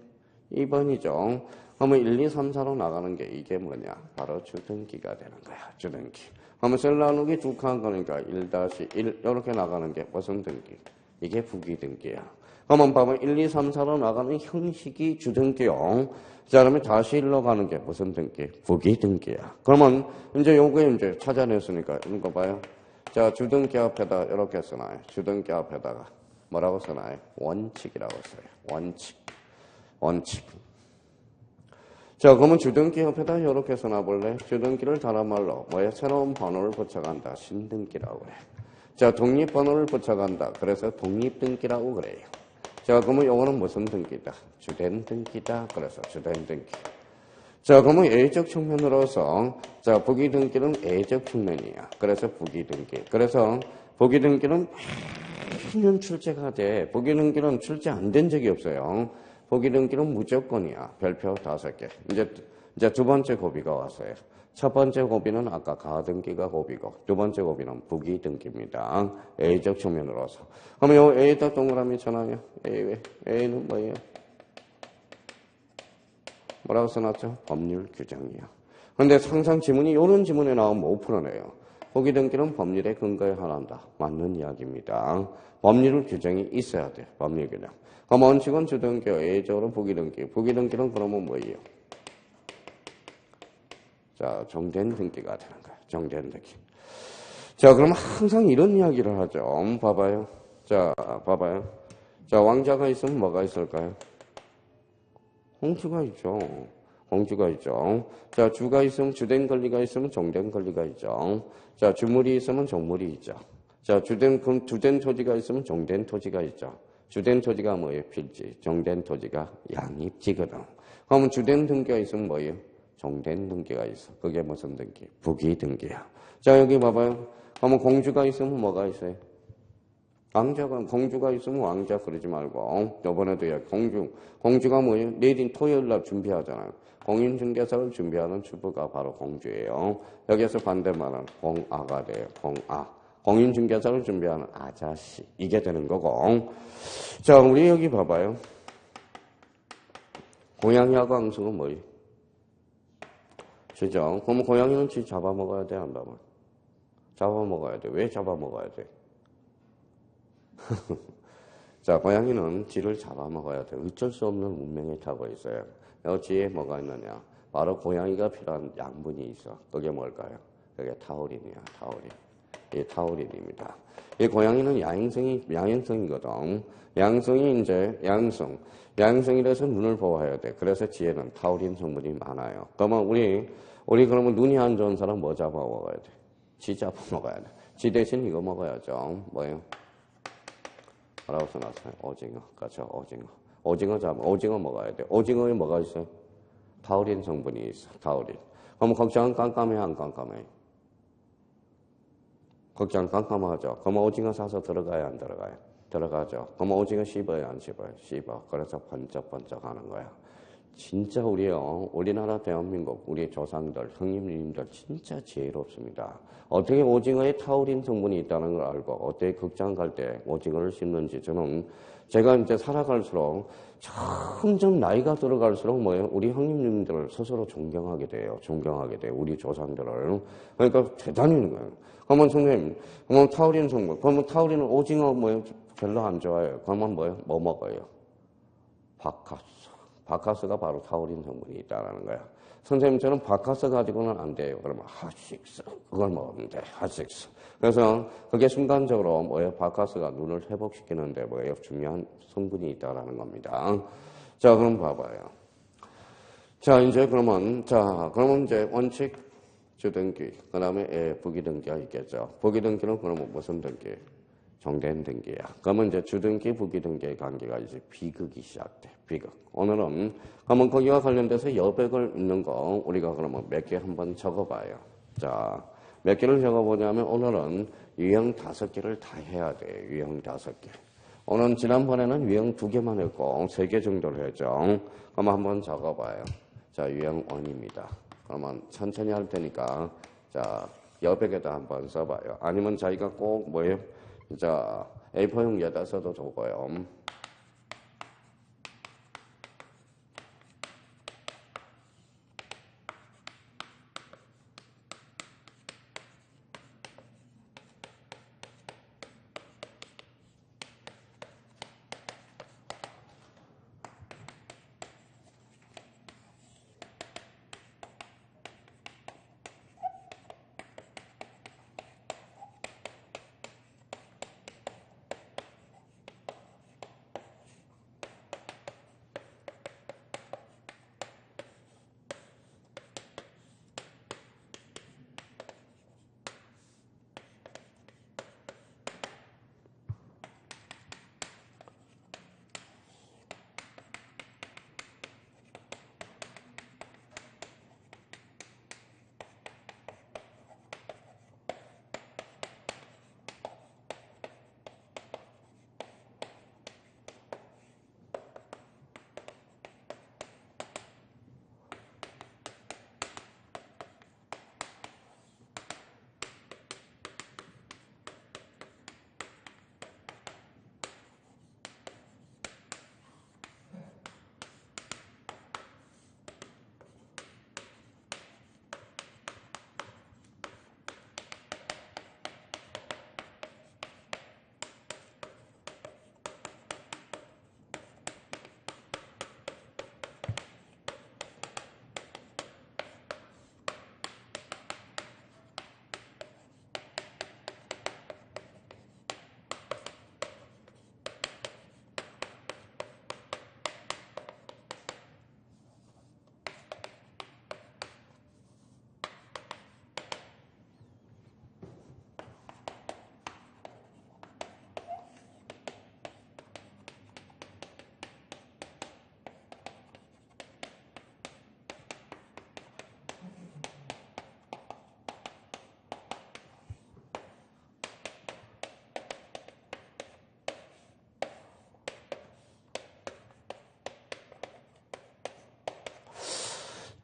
2번이죠. 그러면 1, 2, 3, 4로 나가는 게 이게 뭐냐? 바로 주등기가 되는 거야. 주등기. 그러면 셀 나누기 두 칸 거니까 1-1 이렇게 나가는 게 무슨 등기? 이게 부기등기야. 그러면 봐봐 1, 2, 3, 4로 나가는 형식이 주등기요. 자, 그러면 다시 1로 가는 게 무슨 등기? 부기등기야. 그러면 이제 요거 이제 찾아냈으니까 이거 봐요. 자, 주등기 앞에다 이렇게 써놔요. 주등기 앞에다가 뭐라고 써놔요? 원칙이라고 써요. 원칙. 자, 그러면 주등기 옆에다 이렇게 써놔볼래? 주등기를 다른 말로 뭐야? 새로운 번호를 붙여간다. 신등기라고 그래. 자, 독립번호를 붙여간다. 그래서 독립등기라고 그래요. 자, 그러면 요거는 무슨 등기다? 주된 등기다. 그래서 주된 등기. 자, 그러면 A적 측면으로서 자, 부기등기는 A적 측면이야. 그래서 부기등기. 그래서 부기등기는 매년 출제가 돼. 부기등기는 출제 안 된 적이 없어요. 부기등기는 무조건이야. 별표 5개. 이제 두 번째 고비가 왔어요. 첫 번째 고비는 아까 가등기가 고비고, 두 번째 고비는 부기등기입니다. A적 측면으로서. 그러면 요 A에다 동그라미 쳐놔요. A는 뭐예요? 뭐라고 써놨죠? 법률 규정이요. 그런데 항상 지문이 이런 지문에 나오면 못 풀어내요. 부기등기는 법률에 근거에 한한다. 맞는 이야기입니다. 법률 규정이 있어야 돼. 법률 규정. 그럼 원칙은 주등기, A적으로 부기등기. 부기등기는 그러면 뭐예요? 자, 정된 등기가 되는 거야. 정된 등기. 자, 그럼 항상 이런 이야기를 하죠. 봐봐요. 자, 봐봐요. 자, 왕자가 있으면 뭐가 있을까요? 홍주가 있죠. 홍주가 있죠. 자, 주가 있으면 주된 권리가 있으면 종된 권리가 있죠. 자, 주물이 있으면 종물이 있죠. 자, 주된 토지가 있으면 종된 토지가 있죠. 주된 토지가 뭐예요? 필지. 종된 토지가 양입지거든. 그러면 주된 등기가 있으면 뭐예요? 종된 등기가 있어. 그게 무슨 등기? 부기 등기야. 자, 여기 봐봐요. 그러면 공주가 있으면 뭐가 있어요? 공주가 있으면 왕자 그러지 말고, 요번에도 공주가 뭐예요? 내일 토요일 날 준비하잖아요. 공인중개사를 준비하는 주부가 바로 공주예요. 여기서 반대말은 공아가 돼요. 공아. 공인중개사를 준비하는 아자씨. 이게 되는 거고. 자, 우리 여기 봐봐요. 고양이하고 앙수는 뭐예요? 그죠? 그럼 고양이는 쥐 잡아먹어야 돼, 안 잡아? 잡아먹어야 돼. 왜 잡아먹어야 돼? 자, 고양이는 쥐를 잡아먹어야 돼. 어쩔 수 없는 운명에 타고 있어요. 쥐에 뭐가 있느냐? 바로 고양이가 필요한 양분이 있어. 그게 뭘까요? 그게 타우린이야, 타우린. 이 타우린입니다. 이 고양이는 야행성이거든. 양성이 이제 야행성이라서 눈을 보호해야 돼. 그래서 쥐에는 타우린 성분이 많아요. 그러면 우리 그러면 눈이 안 좋은 사람 뭐 잡아먹어야 돼? 쥐 잡아먹어야 돼. 쥐 대신 이거 먹어야죠. 뭐예요? 뭐라고 써놨어요? 오징어. 그렇죠. 오징어 먹어야 돼. 오징어에 뭐가 있어요? 타우린 성분이 있어. 타우린. 그럼 걱정은 깜깜해, 안 깜깜해? 걱정 깜깜하죠. 그럼 오징어 사서 들어가야 안 들어가요? 들어가죠. 그럼 오징어 씹어요, 안 씹어요? 씹어. 그래서 번쩍번쩍 하는 거야. 진짜 우리나라 대한민국, 우리 조상들, 형님님들 진짜 지혜롭습니다. 어떻게 오징어에 타우린 성분이 있다는 걸 알고 어떻게 극장 갈 때 오징어를 씹는지 제가 이제 살아갈수록 점점 나이가 들어갈수록 우리 형님님들을 스스로 존경하게 돼요. 우리 조상들을. 그러니까 대단히 거예요. 그러면 선생님, 타우린 성분. 그러면 타우린은 오징어 별로 안 좋아해요. 그러면 뭐 먹어요? 바카스가 바로 타우린 성분이 있다는 거야. 선생님처럼 바카스 가지고는 안 돼요. 그러면 핫식스. 그걸 먹으면 돼. 핫식스. 그래서 그게 순간적으로 바카스가 눈을 회복시키는데 중요한 성분이 있다는 겁니다. 자, 그럼 봐봐요. 자, 그러면 이제 원칙 주등기, 그 다음에 부기등기가 있겠죠. 부기등기는 그러면 무슨 등기? 종된 등기야. 그러면 이제 주등기, 부기등기의 관계가 이제 비극이 시작돼. 비극. 오늘은 그러면 거기와 관련돼서 여백을 있는 거 우리가 그러면 몇 개 한번 적어봐요. 자, 몇 개를 적어보냐면 오늘은 유형 5개를 다 해야 돼. 유형 5개. 오늘 지난번에는 유형 2개만 했고 3개 정도를 했죠. 그럼 한번 적어봐요. 자, 유형 1입니다. 그러면 천천히 할 테니까 자, 여백에다 한번 써봐요. 아니면 자기가 꼭 자, A4용지에다 써도 좋고요.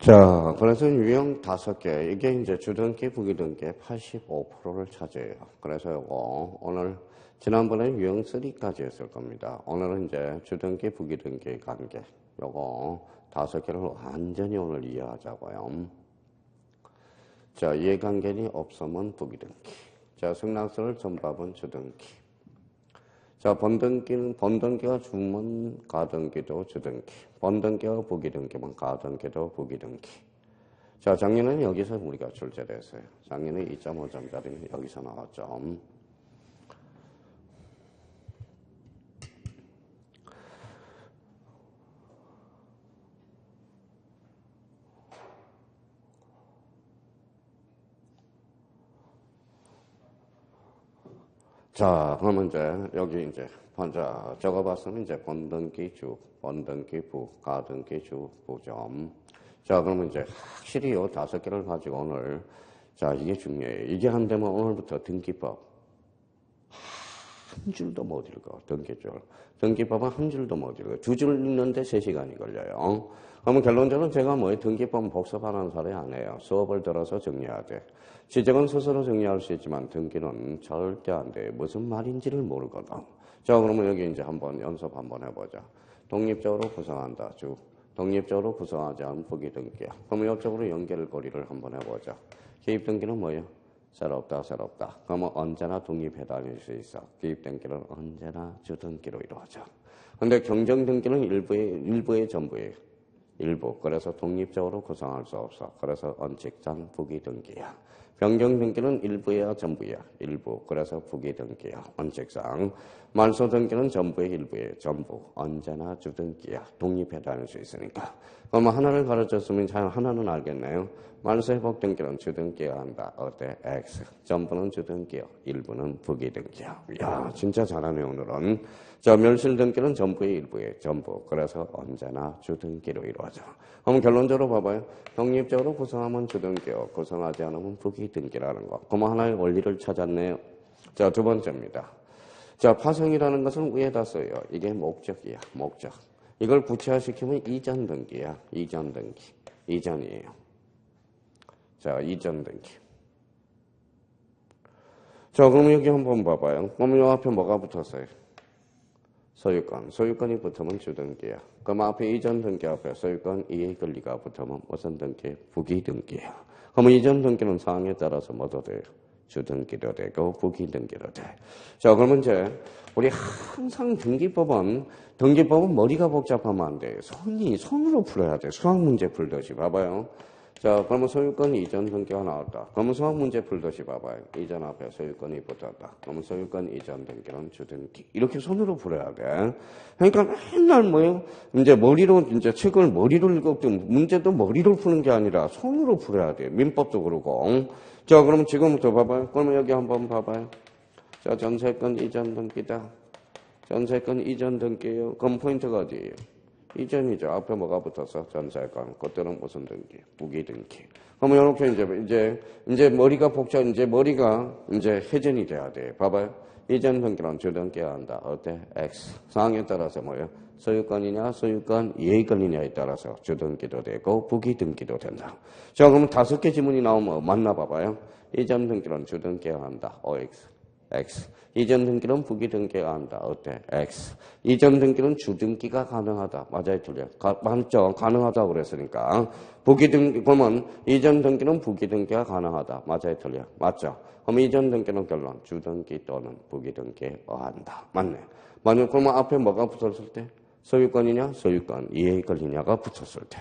자, 그래서 유형 5개. 이게 이제 주등기, 부기등기 85%를 차지해요. 그래서 요거 오늘 지난번에 유형 3까지 했을 겁니다. 오늘은 이제 주등기, 부기등기 관계. 요거 5개를 완전히 오늘 이해하자고요. 자, 이해관계이 없으면 부기등기. 자, 승낙서를 전밥은 주등기. 자, 번등기가 주면 가등기도 주등기. 번등기가 부기등기면 가등기도 부기등기. 자, 작년에는 여기서 우리가 출제를 했어요. 작년에 2.5점짜리는 여기서 나왔죠. 자, 그러면 이제 여기 이제 먼저 적어봤으면 이제 번등기 주, 번등기 부, 가등기 주, 부점. 자, 그러면 이제 확실히 요 5개를 가지고 오늘 자, 이게 중요해요. 이게 안 되면 오늘부터 등기법 한 줄도 못 읽어. 등기줄. 등기법은 한 줄도 못 읽어. 2줄 읽는데 3시간이 걸려요. 그러면 결론적으로 제가 등기법은 복습하는 사례 안 해요. 수업을 들어서 정리해야 돼. 지적은 스스로 정리할 수 있지만 등기는 절대 안 돼. 무슨 말인지를 모르거든. 자, 그러면 여기 이제 한번 연습 한번 해보자. 독립적으로 구성한다. 주. 독립적으로 구성하지 않은 부기등기야. 그럼 이쪽으로 연결고리를 한번 해보자. 기입등기는 뭐예요? 새롭다. 그러면 언제나 독립해 다닐 수 있어. 기입등기는 언제나 주등기로 이루어져. 근데 경정등기는 일부의 전부예요. 일부. 그래서 독립적으로 구성할 수 없어. 그래서 언칙상 부기등기야. 변경등기는 일부야 전부야. 일부. 그래서 부기등기야. 언칙상. 말소등기는 전부의 일부예요. 전부. 언제나 주등기야. 독립해 다닐 수 있으니까. 그럼 하나를 가르쳤으면 하나는 알겠네요. 말소회복등기는 주등기야 한다. 어때? X. 전부는 주등기요. 일부는 부기등기야. 이야, 진짜 잘하네 오늘은. 자, 멸실등기는 전부의 일부예요. 전부. 그래서 언제나 주등기로 이루어져. 그럼 결론적으로 봐봐요. 독립적으로 구성하면 주등기요. 구성하지 않으면 부기등기라는 거. 그럼 하나의 원리를 찾았네요. 자, 2번째입니다. 자, 파생이라는 것은 위에다 써요. 이게 목적이야. 목적. 이걸 구체화시키면 이전등기야. 이전등기. 이전이에요. 자, 이전등기. 자, 그럼 여기 한번 봐봐요. 그럼 요 앞에 뭐가 붙었어요? 소유권. 소유권이 붙으면 주등기야. 그럼 앞에 이전 등기 앞에 소유권 이의 권리가 붙으면 무슨 등기? 부기등기야. 그러면 이전 등기는 사항에 따라서 뭐도 돼요? 주등기도 되고 부기등기도 돼. 자, 그러면 이제 우리 항상 등기법은 머리가 복잡하면 안 돼. 손으로 풀어야 돼. 수학 문제 풀듯이 봐봐요. 자, 그러면 소유권 이전 등기가 나왔다. 그러면 수학 문제 풀듯이 봐봐요. 이전 앞에 소유권이 붙었다. 그러면 소유권 이전 등기는 주등기. 이렇게 손으로 풀어야 돼. 그러니까 맨날 이제 책을 머리로 읽고 문제도 머리로 푸는 게 아니라 손으로 풀어야 돼. 민법도 그러고. 자, 그러면 지금부터 봐봐요. 그러면 여기 한번 봐봐요. 자, 전세권 이전 등기다. 전세권 이전 등기예요. 그럼 포인트가 어디예요? 이전이죠. 앞에 뭐가 붙어서 전세권. 그때는 무슨 등기? 부기등기. 그러면 이렇게 이제 머리가 머리가 회전이 돼야 돼. 봐봐요. 이전 등기는 주등기해야 한다. 어때? X. 상황에 따라서 뭐예요? 소유권이냐, 소유권 이해권이냐에 따라서 주등기도 되고 부기등기도 된다. 자, 그러면 5개 지문이 나오면 맞나 봐봐요. 이전 등기는 주등기해야 한다. OX. X. 이전 등기는 부기등기해야 한다. 어때? X. 이전 등기는 주등기가 가능하다. 맞아요, 틀려? 맞죠? 가능하다고 그랬으니까. 그러면 이전 등기는 부기등기가 가능하다. 맞아요, 틀려? 맞죠? 그럼 이전 등기는 결론 주등기 또는 부기등기에 의한다. 맞네. 그러면 앞에 뭐가 붙었을 때? 소유권이냐, 소유권 이해권이냐가 붙었을 때.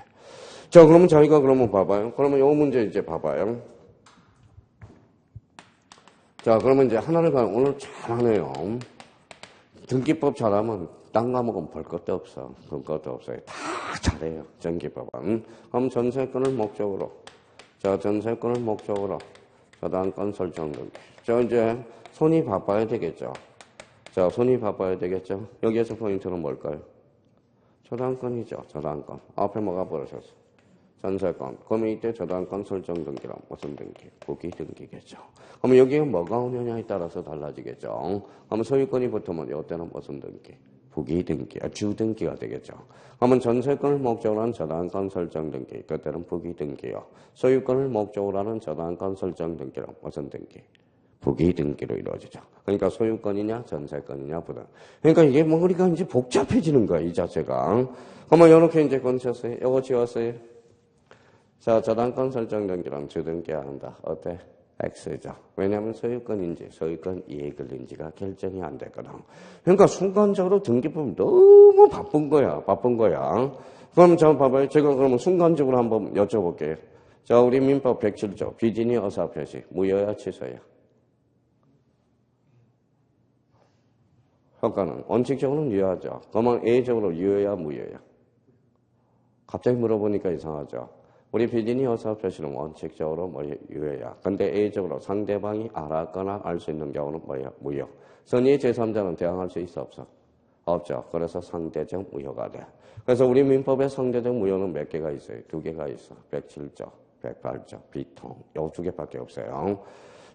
자, 그러면 저희가 봐봐요. 그러면 요 문제 이제 봐봐요. 자, 그러면 이제 하나를 오늘 잘하네요. 등기법 잘하면 딴 과목은 볼 것도 없어. 볼 것도 없어요. 다 잘해요. 등기법은. 그럼 전세권을 목적으로. 자, 전세권을 목적으로. 저당권 설정 등기. 자, 이제 손이 바빠야 되겠죠. 자, 손이 바빠야 되겠죠. 여기에서 포인트는 뭘까요? 저당권이죠. 저당권. 앞에 뭐가 벌어졌어? 전세권. 그러면 이때 저당권 설정 등기란 무슨 등기? 부기등기겠죠. 그러면 여기에 뭐가 오느냐에 따라서 달라지겠죠. 그러면 소유권이 붙으면 이때는 무슨 등기? 부기등기, 주등기가 되겠죠. 그러면 전세권을 목적으로 하는 저당권 설정 등기, 그때는 부기등기요. 소유권을 목적으로 하는 저당권 설정 등기는 무슨 등기? 부기등기로 이루어지죠. 그러니까 소유권이냐 전세권이냐 부등. 그러니까 이게 뭐 우리가 이제 복잡해지는 거야 이 자체가. 그러면 이렇게 이제 건쳤어요. 이거 지웠어요. 자, 저당권 설정 등기랑 주등기해야 한다. 어때? X죠. 왜냐하면 소유권인지 소유권 이해권인지가 결정이 안 되거든. 그러니까 순간적으로 등기법이 너무 바쁜 거야. 그럼 저 봐봐요. 제가 그러면 순간적으로 한번 여쭤볼게요. 자, 우리 민법 107조 비진이 의사표시 무효야 취소야? 효과는 원칙적으로는 유효하죠. 그러면 A적으로 유효야 무효야? 갑자기 물어보니까 이상하죠. 우리 비진이 의사표시는 원칙적으로 유효야. 근데 A적으로 상대방이 알았거나 알 수 있는 경우는 뭐야? 무효. 선의 제3자는 대항할 수 있어 없어? 없죠. 그래서 상대적 무효가 돼. 그래서 우리 민법에 상대적 무효는 몇 개가 있어요? 2개가 있어. 107조, 108조, 비통. 요 2개밖에 없어요.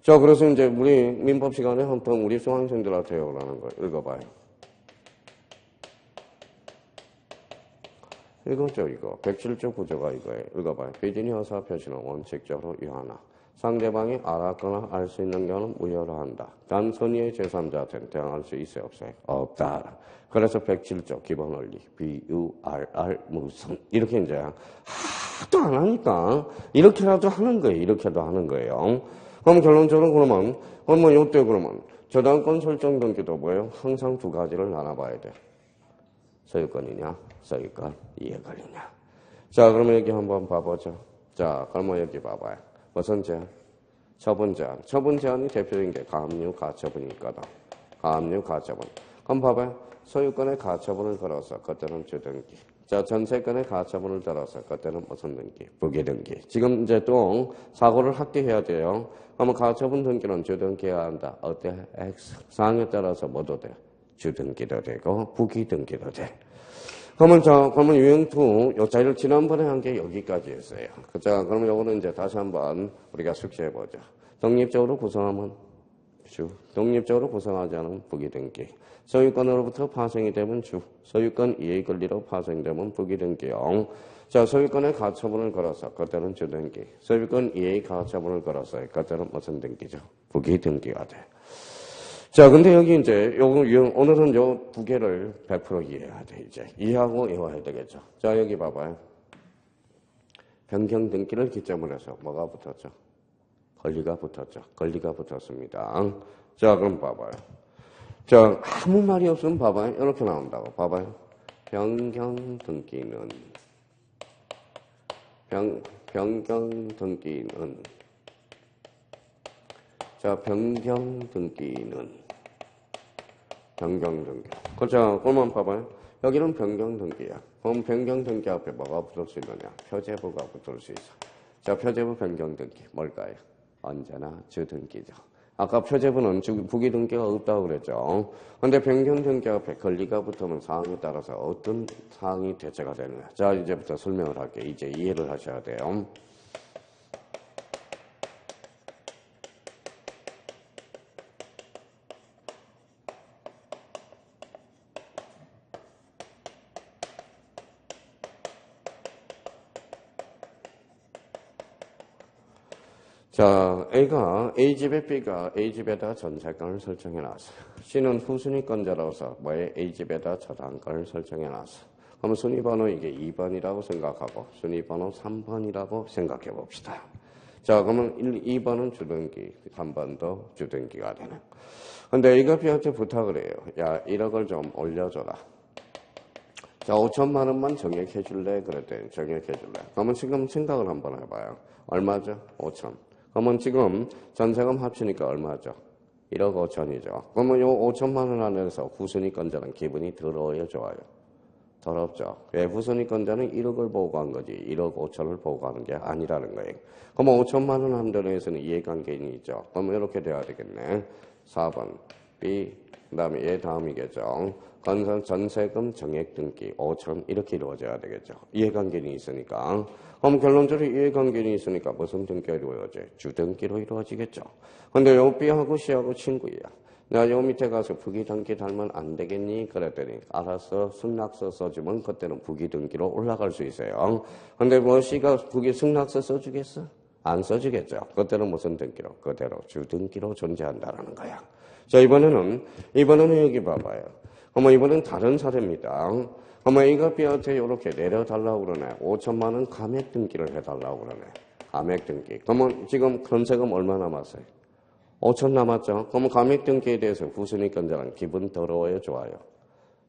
자, 그래서 이제 우리 민법 시간에 한번 우리 수강생들한테 요라는 거 읽어봐요. 이거죠, 이거. 107조 구조가 이거예요. 읽어봐요. 비진이 의사표시는 원칙적으로 유효하나 상대방이 알았거나 알 수 있는 경우는 무효로 한다. 단 선의의 제3자한테는 대항할 수 있어요, 없어요? 없다. 그래서 107조 기본 원리 BURR 무슨 이렇게 이제 하도 안 하니까 이렇게라도 하는 거예요. 이렇게도 하는 거예요. 그럼 결론적으로 그러면 요때 그러면 저당권 설정 등기도 뭐예요? 항상 2가지를 나눠봐야 돼. 소유권이냐, 소유권 이해권이냐. 자, 그러면 여기 한번 봐보죠. 자, 그러면 여기 봐봐요. 무슨 제한? 처분 제한. 처분 제한이 대표적인 게 가압류 가처분이 있거든. 가압류 가처분. 그럼 봐봐요. 소유권의 가처분을 걸어서 그때는 주등기. 자, 전세권의 가처분을 걸어서 그때는 무슨 등기? 부기등기. 지금 이제 또 사고를 확대해야 돼요. 그러면 가처분 등기는 주등기해야 한다. 어때? X. 사항에 따라서 뭐도 돼? 주등기도 되고 부기등기도 돼. 그러면 유형2 요 자리를 지난번에 한 게 여기까지였어요. 자, 그러면 요거는 이제 다시 한번 우리가 숙지해 보죠. 독립적으로 구성하면 주, 독립적으로 구성하지 않은 부기등기. 소유권으로부터 파생이 되면 주, 소유권 이해 권리로 파생되면 부기등기요. 자, 소유권의 가처분을 걸어서 그때는 주등기. 소유권 이해 가처분을 걸어서 그때는 무슨 등기죠? 부기등기가 돼. 자, 근데 여기 이제 오늘은 요 2개를 100% 이해해야 돼, 이제. 이해하고 외워야 되겠죠. 자, 여기 봐봐요. 변경 등기를 기점으로 해서 뭐가 붙었죠? 권리가 붙었죠. 권리가 붙었습니다. 자, 그럼 봐봐요. 자, 아무 말이 없으면 봐봐요. 이렇게 나온다고. 봐봐요. 변경 등기는 자, 변경 등기. 그렇죠. 그러면 봐봐요. 여기는 변경 등기야. 그럼 변경 등기 앞에 뭐가 붙을 수 있느냐? 표제부가 붙을 수 있어. 자, 표제부 변경 등기. 뭘까요? 언제나 주등기죠. 아까 표제부는 부기등기가 없다고 그랬죠. 근데 변경 등기 앞에 권리가 붙으면 사항에 따라서 어떤 사항이 대체가 되느냐. 자, 이제부터 설명을 할게요. 이제 이해를 하셔야 돼요. 자, A가 A집에 B가 A집에다 전세권을 설정해놨어요. C는 후순위권자로서 뭐에 A집에다 저당권을 설정해놨어. 그럼 순위번호 이게 2번이라고 생각하고 순위번호 3번이라고 생각해 봅시다. 자, 그러면 2번은 주등기, 3번도 주등기가 되는. 근데 A가 B한테 부탁을 해요. 야, 1억을 좀 올려줘라. 자, 5천만 원만 정액해 줄래? 그랬더니 정액해 줄래. 그러면 지금 생각을 한번 해봐요. 얼마죠? 5천. 그러면 지금 전세금 합치니까 얼마죠? 1억 5천이죠. 그러면 요 5천만 원 안에서 후순위권자는 기분이 더러워요, 좋아요? 더럽죠. 왜 후순위권자는 1억을 보고 간 거지 1억 5천을 보고 가는 게 아니라는 거예요. 그러면 5천만 원 한도에서는 이해관계인이 있죠. 그러면 이렇게 돼야 되겠네. 4번 B 그 다음에 얘 다음이겠죠. 건설 전세금 정액 등기 5천 이렇게 이루어져야 되겠죠. 이해관계인이 있으니까. 그럼 결론적으로 이해관계인이 있으니까 무슨 등기가 이루어져요? 주등기로 이루어지겠죠. 근데 요 B하고 C하고 친구야. 나 요 밑에 가서 부기등기 달면 안 되겠니? 그랬더니 알아서 승낙서 써주면 그때는 부기등기로 올라갈 수 있어요. 근데 뭐 C가 승낙서 써주겠어? 안 써주겠죠. 그때는 무슨 등기로? 그대로 주등기로 존재한다라는 거야. 자, 이번에는 여기 봐봐요. 어머, 이번엔 다른 사례입니다. 어머, 이거 B한테 이렇게 내려달라고 그러네. 5천만 원 감액 등기를 해달라고 그러네. 감액 등기. 그러면 지금 건세금 얼마 남았어요? 5천 남았죠? 그러면 감액 등기에 대해서 후순위 건자는 기분 더러워요, 좋아요?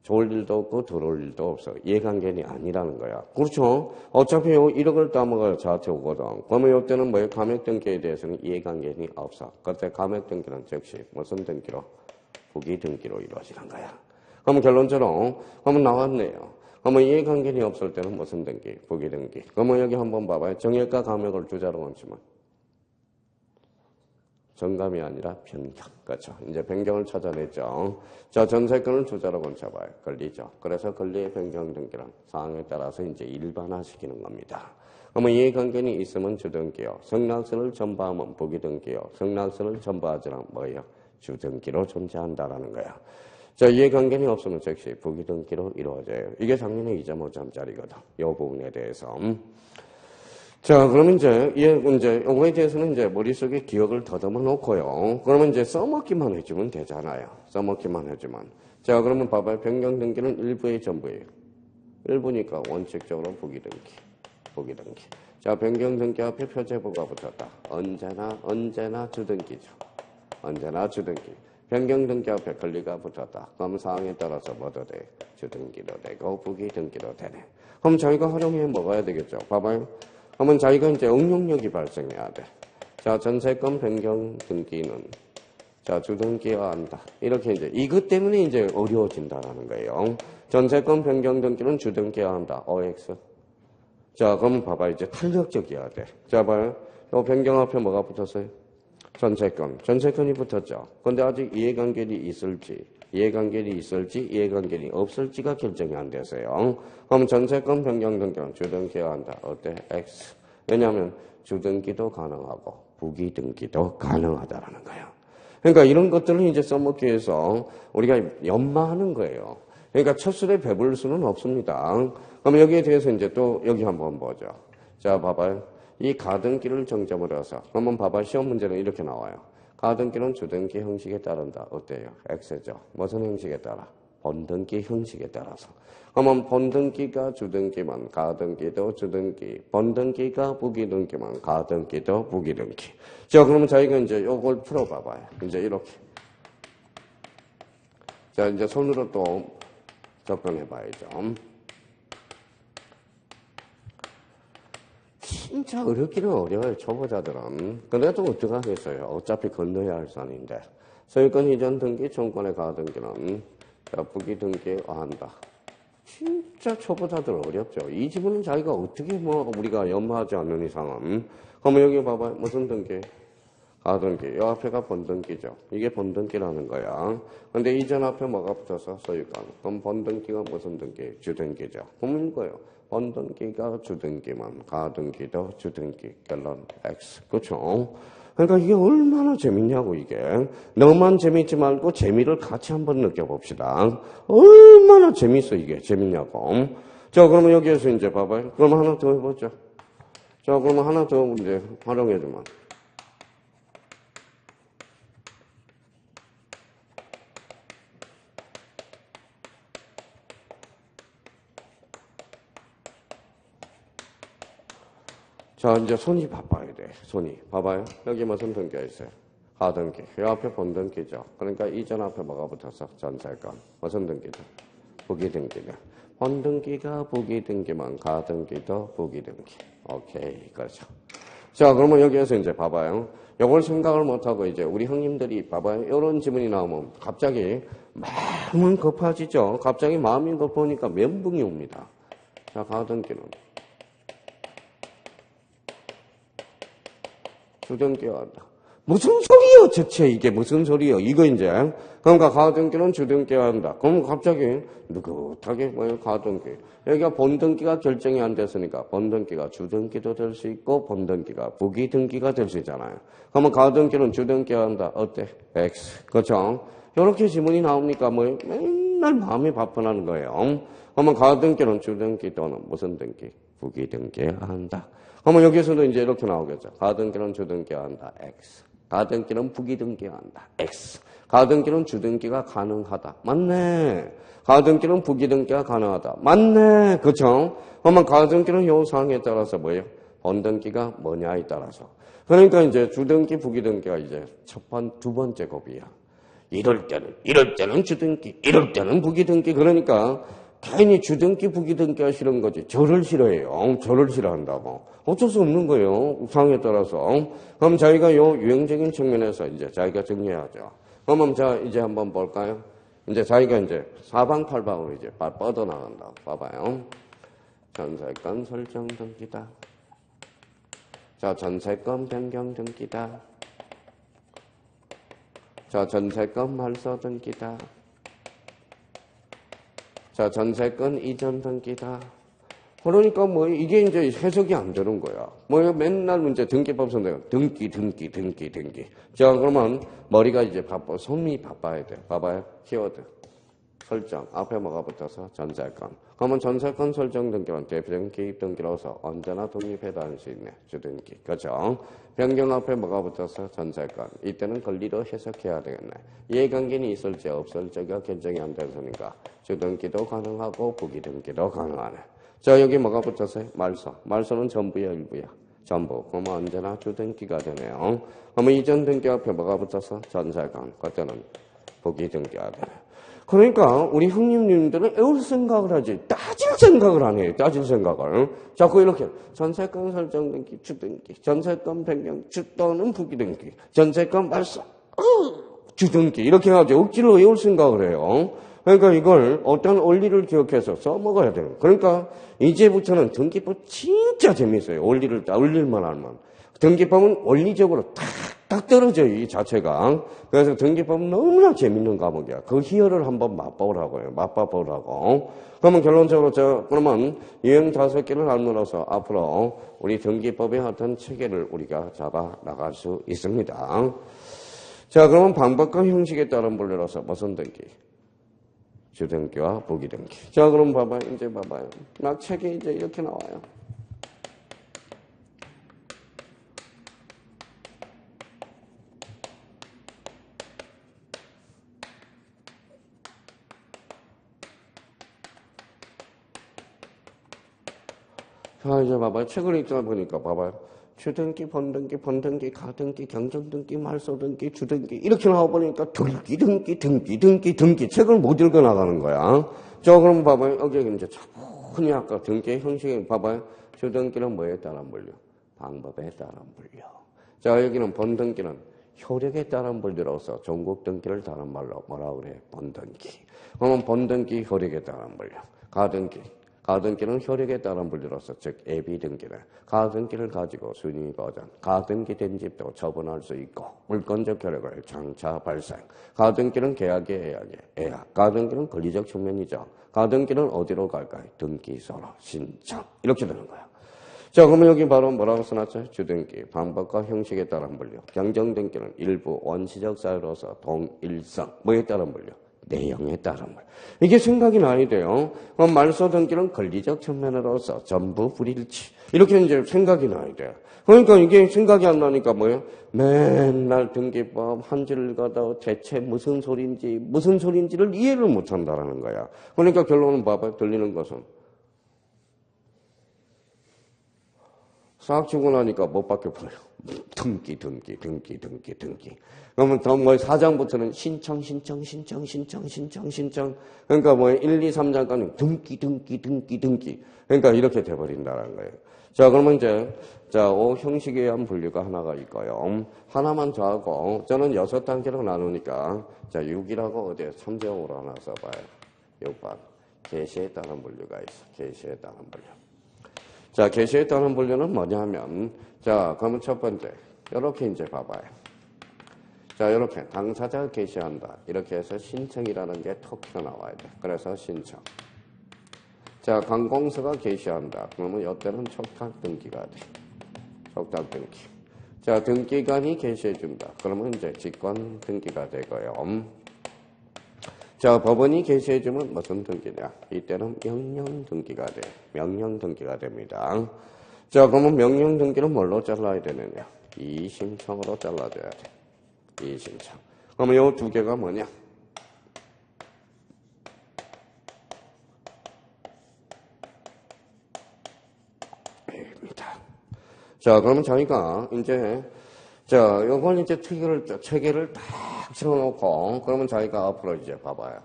좋을 일도 없고 더러울 일도 없어. 이해관계는 아니라는 거야. 그렇죠? 어차피 1억을 따먹어야 저한테 오거든. 그러면 이때는 뭐예요? 감액 등기에 대해서는 이해관계는 없어. 그때 감액 등기는 즉시 무슨 등기로? 부기 등기로 이루어지는 거야. 그러면 결론적으로 그러면 나왔네요. 그러면 이해관계는 없을 때는 무슨 등기? 부기 등기. 그러면 여기 한번 봐봐요. 정액과 감액을 주자로 얹지만 정감이 아니라 변경. 그렇죠. 이제 변경을 찾아냈죠. 자, 전세권을 주자로 건쳐봐요. 권리죠. 그래서 권리의 변경 등기는 사항에 따라서 이제 일반화시키는 겁니다. 그러면 이해관계는 있으면 주등기요. 승낙서를 첨부하면 부기등기요. 승낙서를 첨부하지 않으면 뭐예요? 주등기로 존재한다라는 거야. 자, 이해관계는 없으면 즉시 부기등기로 이루어져요. 이게 작년에 2.5점짜리거든. 이 부분에 대해서. 자, 그러면 이제 요거에 대해서는 이제 머릿속에 기억을 더듬어 놓고요. 그러면 이제 써먹기만 해주면 되잖아요. 써먹기만 해주면. 자, 그러면 봐봐요. 변경 등기는 일부의 전부예요. 일부니까 원칙적으로 부기등기. 자, 변경 등기 앞에 표제부가 붙었다. 언제나 주등기죠. 언제나 주등기. 변경 등기 앞에 권리가 붙었다. 그럼 사항에 따라서 뭐도 돼? 주등기도 되고 부기등기도 되네. 그럼 저희가 활용해 먹어야 되겠죠. 봐봐요. 그러면 자기가 이제 응용력이 발생해야 돼. 자, 전세권 변경 등기는 자, 주등기화한다. 이렇게 이제 이것 때문에 이제 어려워진다라는 거예요. 전세권 변경 등기는 주등기화한다. OX. 자, 그럼 봐봐. 이제 탄력적이어야 돼. 자, 봐요. 요 변경 앞에 뭐가 붙었어요? 전세권이 붙었죠. 근데 아직 이해관계이 있을지, 이해관계이 없을지가 결정이 안 됐어요. 그럼 전세권 변경 등기는 주등기화한다. 어때? X. 왜냐하면 주등기도 가능하고 부기등기도 가능하다라는 거예요. 그러니까 이런 것들을 이제 써먹기 위해서 우리가 연마하는 거예요. 그러니까 첫 술에 배부를 수는 없습니다. 그럼 여기에 대해서 이제 또 여기 한번 보죠. 자, 봐봐요. 이 가등기를 정점으로 해서 그러면 봐봐. 시험 문제는 이렇게 나와요. 가등기는 주등기 형식에 따른다. 어때요? X죠. 무슨 형식에 따라? 번등기 형식에 따라서. 그러면 번등기가 주등기만 가등기도 주등기, 번등기가 부기등기만 가등기도 부기등기. 자, 그러면 저희가 이제 요걸 풀어봐봐요. 이제 이렇게. 자, 이제 손으로 또 접근해봐야죠. 진짜 어렵기는 어려워요, 초보자들은. 그래도 어떡하겠어요. 어차피 건너야 할 산인데. 소유권 이전 등기, 청구권의 가등기는 부기등기에 한다. 진짜 초보자들 어렵죠. 이 지문은 자기가 어떻게 우리가 연마하지 않는 이상은. 그러면 여기 봐봐요. 무슨 등기? 가등기. 이 앞에가 번등기죠. 이게 번등기라는 거야. 근데 이전 앞에 뭐가 붙어서 소유권. 그럼 번등기가 무슨 등기? 주등기죠. 그럼 이거예요. 번등기가 주등기만 가등기도 주등기. 결론 X. 그렇죠? 그러니까 이게 얼마나 재밌냐고 이게. 너만 재밌지 말고 재미를 같이 한번 느껴봅시다. 얼마나 재밌어 이게. 재밌냐고. 자, 그러면 여기에서 이제 봐봐요. 그럼 하나 더 해보죠. 자, 그러면 하나 더 이제 활용해주면. 자, 이제 손이 바빠야 돼. 손이. 봐봐요. 여기 무슨 등기가 있어요? 가등기. 이 앞에 본등기죠. 그러니까 이전 앞에 뭐가 붙어서 전세권. 무슨 등기죠? 부기등기네. 본등기가 부기등기만 가등기도 부기등기. 오케이. 그렇죠. 자, 그러면 여기에서 이제 봐봐요. 이걸 생각을 못하고 이제 우리 형님들이 봐봐요. 이런 지문이 나오면 갑자기 마음은 급해지죠. 갑자기 마음이 급하니까 멘붕이 옵니다. 자, 가등기는. 주등기화한다. 무슨 소리요, 대체 이게 무슨 소리요? 이거 이제. 그러니까 가등기는 주등기가 한다. 그럼 갑자기 느긋하게 뭐예요? 가등기. 여기가 본등기가 결정이 안 됐으니까 본등기가 주등기도 될 수 있고 본등기가 부기등기가 될 수 있잖아요. 그러면 가등기는 주등기가 한다. 어때? X. 그렇죠? 이렇게 지문이 나오니까 뭐예요? 맨날 마음이 바쁘다는 거예요. 그러면 가등기는 주등기 또는 무슨 등기? 부기등기가 한다. 그러면 여기서도 이제 이렇게 나오겠죠. 가등기는 주등기가 한다. X. 가등기는 부기등기가 한다. X. 가등기는 주등기가 가능하다. 맞네. 가등기는 부기등기가 가능하다. 맞네. 그쵸? 그러면 가등기는 요 사항에 따라서 뭐예요? 본등기가 뭐냐에 따라서. 그러니까 이제 주등기, 부기등기가 이제 두 번째 곱이야. 이럴 때는 주등기, 이럴 때는 부기등기. 그러니까 괜히 주등기, 부기등기가 싫은 거지. 저를 싫어해요. 저를 싫어한다고. 어쩔 수 없는 거예요. 상황에 따라서. 그럼 저희가 요 유형적인 측면에서 이제 자기가 정리해야죠. 그러면 자, 이제 한번 볼까요? 이제 자기가 이제 사방팔방으로 이제 뻗어나간다. 봐봐요. 전세권 설정 등기다. 자, 전세권 변경 등기다. 자, 전세권 말소 등기다. 자, 전세권 이전 등기다. 그러니까 뭐 이게 이제 해석이 안 되는 거야. 뭐 맨날 문제 등기법에서 내가 등기. 자, 그러면 머리가 이제 바빠, 손이 바빠야 돼. 봐봐요. 키워드. 설정. 앞에 뭐가 붙어서 전세권. 그러면 전세권 설정 등기는 대표적인 기입 등기로서 언제나 독립해도 할 수 있네. 주등기. 그렇죠? 변경 앞에 뭐가 붙어서 전세권. 이때는 권리로 해석해야 되겠네. 이해관계는 있을지 없을지가 결정이 안 됐으니까 주등기도 가능하고 부기등기도 가능하네. 자, 여기 뭐가 붙었어요? 말소. 말소는 전부야, 일부야? 전부. 그러면 언제나 주등기가 되네요. 그러면 이전 등기 앞에 뭐가 붙어서? 전세권. 그때는 부기등기가 되네. 그러니까 우리 형님들은 애울 생각을 하지 따질 생각을 안 해요. 따질 생각을. 자꾸 이렇게 전세권 설정 등기, 주등기, 전세권 변경, 주 또는 부기등기, 전세권 말소, 주등기 이렇게 해가지고 억지로 외울 생각을 해요. 그러니까 이걸 어떤 원리를 기억해서 써먹어야 돼요. 그러니까 이제부터는 등기법 진짜 재밌어요. 원리만 알면. 등기법은 원리적으로 딱 떨어져요, 이 자체가. 그래서 등기법은 너무나 재밌는 과목이야. 그 희열을 한번 맛보라고요. 맛봐보라고. 그러면 결론적으로 그러면 유형 5개를 알므로써 앞으로 우리 등기법의 어떤 체계를 우리가 잡아 나갈 수 있습니다. 자, 그러면 방법과 형식에 따른 분류로서 무슨 등기? 주등기와 부기등기. 자, 그럼 봐봐요. 이제 봐봐요. 막 책에 이제 이렇게 나와요. 자, 이제 봐봐요. 책을 읽다 보니까 봐봐요. 주등기, 본등기, 본등기, 가등기, 경정등기, 말소등기, 주등기 이렇게 나와보니까 등기 책을 못 읽어나가는 거야. 자, 그럼 봐봐요. 여기 이제 차분히 아까 등기의 형식에 봐봐요. 주등기는 뭐에 따른 분류? 방법에 따른 분류. 자, 여기는 본등기는 효력에 따른 분류로서 전국 등기를 다른 말로 뭐라 그래? 본등기. 그러면 본등기 효력에 따른 분류. 가등기는 효력에 따른 분류로서 즉 예비등기는 가등기를 가지고 순위 보전, 가등기 된 집도 처분할 수 있고 물권적 효력을 장차 발생. 가등기는 계약의 예약. 가등기는 권리적 측면이죠. 가등기는 어디로 갈까요? 등기소로 신청. 이렇게 되는 거야. 자, 그러면 여기 바로 뭐라고 써놨죠? 주등기, 방법과 형식에 따른 분류. 경정등기는 일부 원시적 사유로서 동일성. 뭐에 따른 분류? 내용에 따른 물. 이게 생각이 나야 돼요. 그럼 말소 등기는 권리적 측면으로서 전부 불일치. 이렇게 이제 생각이 나야 돼요. 그러니까 이게 생각이 안 나니까 뭐예요? 맨날 등기법 한 줄 읽어도 대체 무슨 소리인지를 이해를 못 한다라는 거야. 그러니까 결론은 봐봐요. 들리는 것은. 싹 주고 나니까 못 바뀌어버려요. 등기. 그러면 더 뭐 4장부터는 신청. 그러니까 뭐 1, 2, 3장까지 등기. 그러니까 이렇게 돼버린다는 거예요. 자, 그러면 이제, 형식에 의한 분류가 하나가 있고요. 하나만 더 하고, 저는 6단계로 나누니까, 6이라고 어디에 참조용으로 하나 써봐요. 6번. 계시에 따른 분류가 있어. 계시에 따른 분류. 계시에 따른 분류는 뭐냐면, 그러면 첫 번째. 이렇게 이제 봐봐요. 자, 이렇게 당사자가 게시한다. 이렇게 해서 신청이라는 게 톡 튀어나와야 돼. 그래서 신청. 자, 관공서가 게시한다. 그러면 이때는 촉탁 등기가 돼. 촉탁 등기. 자, 등기관이 게시해준다. 그러면 이제 직권 등기가 되고요. 자, 법원이 게시해주면 무슨 등기냐? 이때는 명령 등기가 돼. 명령 등기가 됩니다. 자, 그러면 명령 등기는 뭘로 잘라야 되느냐? 이의신청으로 잘라줘야 돼. 이의신청. 그러면 요 두 개가 뭐냐? 입니다. 자, 그러면 저희가 이제 자, 요건 이제 체계를 딱 세워놓고 그러면 저희가 앞으로 이제 봐봐요.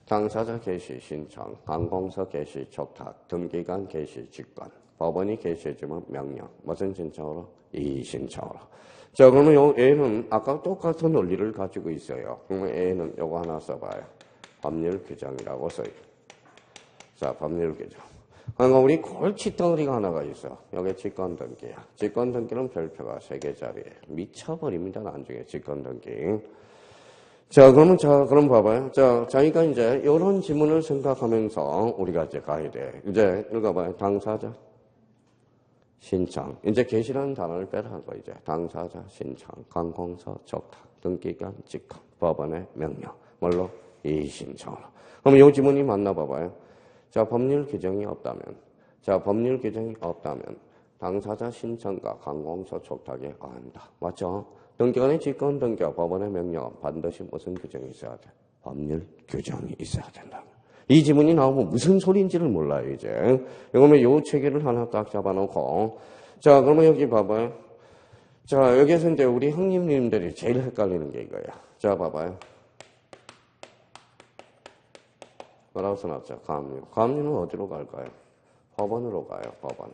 당사자 게시 신청, 관공서 게시 촉탁, 등기관 게시 직권, 법원이 게시해주면 명령. 무슨 신청으로? 이의신청으로. 자, 그러면 요 A는 아까 똑같은 논리를 가지고 있어요. 그러면 A는 요거 하나 써봐요. 법률 규정이라고 써요. 자, 법률 규정. 그러니까 우리 골칫덩어리가 하나가 있어. 여기 직권 등기야. 직권 등기는 별표가 3개짜리예요. 미쳐버립니다, 나중에 직권 등기. 자, 그럼 봐봐요. 자, 자기가 이제 이런 지문을 생각하면서 우리가 이제 가야 돼. 이제 읽어봐요. 당사자. 신청. 이제 게시라는 단어를 빼라는 거 이제. 당사자, 신청, 관공서, 촉탁, 등기관, 직권, 법원의 명령. 뭘로? 이의신청으로. 그럼 요 지문이 맞나 봐봐요. 자, 법률 규정이 없다면. 자, 법률 규정이 없다면 당사자 신청과 관공서 촉탁에 의한다. 맞죠? 등기관의 직권 등기와 법원의 명령은 반드시 무슨 규정이 있어야 돼? 법률 규정이 있어야 된다. 이 지문이 나오면 무슨 소리인지를 몰라요, 이제. 그러면 요 체계를 하나 딱 잡아놓고. 자, 그러면 여기 봐봐요. 자, 여기에서 이제 우리 형님님들이 제일 헷갈리는 게 이거야. 자, 봐봐요. 뭐라고 써놨죠? 가압류. 가압류는 어디로 갈까요? 법원으로 가요, 법원.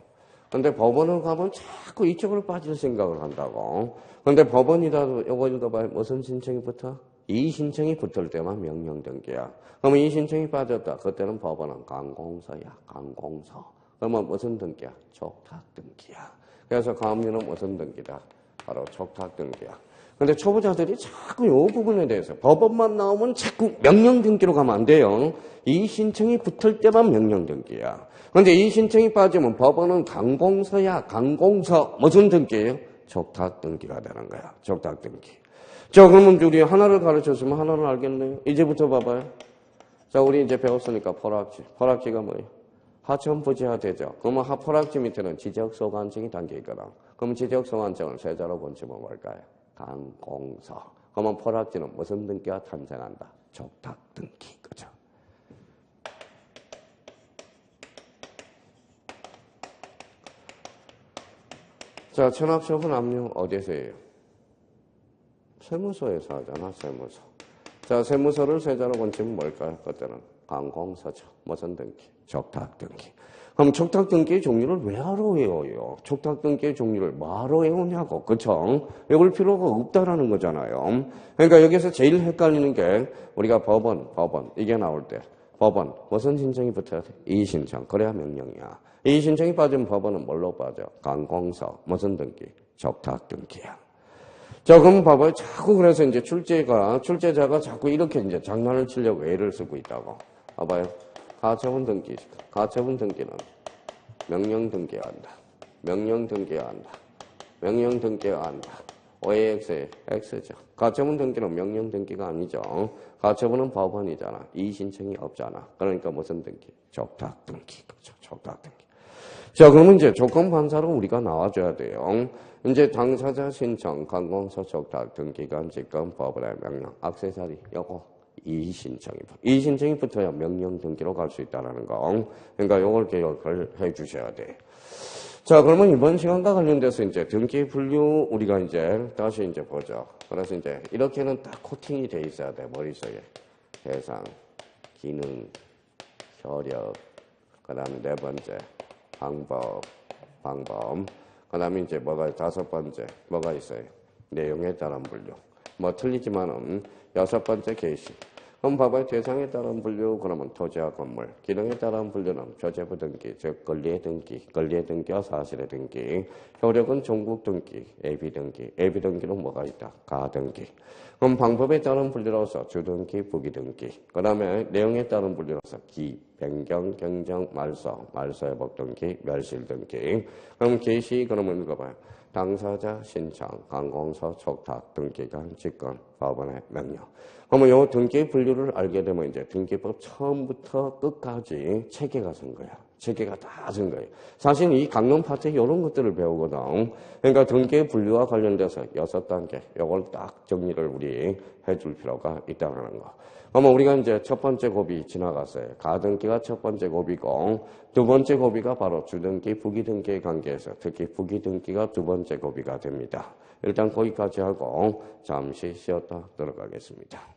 근데 법원을 가면 자꾸 이쪽으로 빠질 생각을 한다고. 근데 법원이라도 요거 읽어봐요. 무슨 신청이 붙어? 이 신청이 붙을 때만 명령 등기야. 그러면 이 신청이 빠졌다. 그때는 법원은 관공서야, 관공서. 그러면 무슨 등기야? 촉탁 등기야. 그래서 가압류는 무슨 등기다? 바로 촉탁 등기야. 근데 초보자들이 자꾸 이 부분에 대해서 법원만 나오면 자꾸 명령 등기로 가면 안 돼요. 이 신청이 붙을 때만 명령 등기야. 근데 이 신청이 빠지면 법원은 관공서야, 관공서. 무슨 등기예요? 촉탁 등기가 되는 거야. 촉탁 등기. 자, 그러면 우리 하나를 가르쳤으면 하나를 알겠네요. 이제부터 봐봐요. 자, 우리 이제 배웠으니까 포락지. 포락지가 뭐예요? 하천부지하 대적. 그러면 포락지 밑에는 지적소관청이 담겨있거든. 그럼 지적소관청을 세자로 번치면 뭘까요? 관공서. 그러면 포락지는 무슨 등기가 탄생한다? 촉탁 등기. 그죠? 자, 체납처분 압류 어디서 해요? 세무서에서 하잖아, 세무서. 자, 세무서를 세자로 번치면 뭘까요? 그때는 관공서죠. 무슨 등기? 촉탁 등기. 그럼 촉탁 등기의 종류를 왜하러 외워요? 촉탁 등기의 종류를 뭐하러 외우냐고. 그쵸? 외울 필요가 없다라는 거잖아요. 그러니까 여기서 제일 헷갈리는 게 우리가 법원 이게 나올 때 법원 무슨 신청이 붙어야 돼? 이의신청. 그래야 명령이야. 이의신청이 빠지면 법원은 뭘로 빠져? 관공서. 무슨 등기? 촉탁 등기야. 자, 그럼 봐봐요. 자꾸 그래서 이제 출제자가 자꾸 이렇게 이제 장난을 치려고 애를 쓰고 있다고. 봐봐요. 가처분 등기. 가처분 등기는 명령 등기해야 한다. 명령 등기해야 한다. 명령 등기해야 한다. OAX의 X죠. 가처분 등기는 명령 등기가 아니죠. 가처분은 법원이잖아. 이의신청이 없잖아. 그러니까 무슨 등기? 촉탁 등기. 그렇죠. 촉탁 등기. 자, 그러면 이제 조건반사로 우리가 나와줘야 돼요. 이제 당사자 신청, 관공서 촉탁, 등기관, 직권, 법원의 명령, 액세서리, 요거 이의신청이 붙어야 명령 등기로 갈 수 있다는 거. 그러니까 요걸 기억을 해 주셔야 돼. 자, 그러면 이번 시간과 관련돼서 이제 등기 분류 우리가 이제 다시 이제 보죠. 그래서 이제 이렇게는 딱 코팅이 돼 있어야 돼, 머릿속에. 대상, 기능, 효력, 그 다음에 네 번째, 방법. 그 다음에 이제 다섯 번째, 뭐가 있어요? 내용에 따른 분류. 뭐 틀리지만은 여섯 번째 게시. 그럼 봐봐요. 대상에 따른 분류, 그러면 토지와 건물. 기능에 따른 분류는 표제부 등기, 즉 권리의 등기, 권리의 등기와 사실의 등기. 효력은 종국 등기, AB 등기. AB 등기는 뭐가 있다? 가등기. 그럼 방법에 따른 분류로서 주등기, 부기등기. 그 다음에 내용에 따른 분류로서 기, 변경, 경정, 말소, 말소회복 등기, 멸실 등기. 그럼 개시, 그러면 읽어봐요. 당사자 신청, 관공서 촉탁, 등기관 직권, 법원의 명령. 그러면 요 등기 분류를 알게 되면 이제 등기법 처음부터 끝까지 체계가 선 거야. 체계가 다 선 거예요. 사실 이 강론 파트에 이런 것들을 배우거든. 그러니까 등기 분류와 관련돼서 6단계, 요걸 딱 정리를 우리 해줄 필요가 있다는 거. 그러면 우리가 이제 첫 번째 고비 지나갔어요. 가등기가 첫 번째 고비고, 두 번째 고비가 바로 주등기, 부기등기의 관계에서 특히 부기등기가 두 번째 고비가 됩니다. 일단 거기까지 하고 잠시 쉬었다 들어가겠습니다.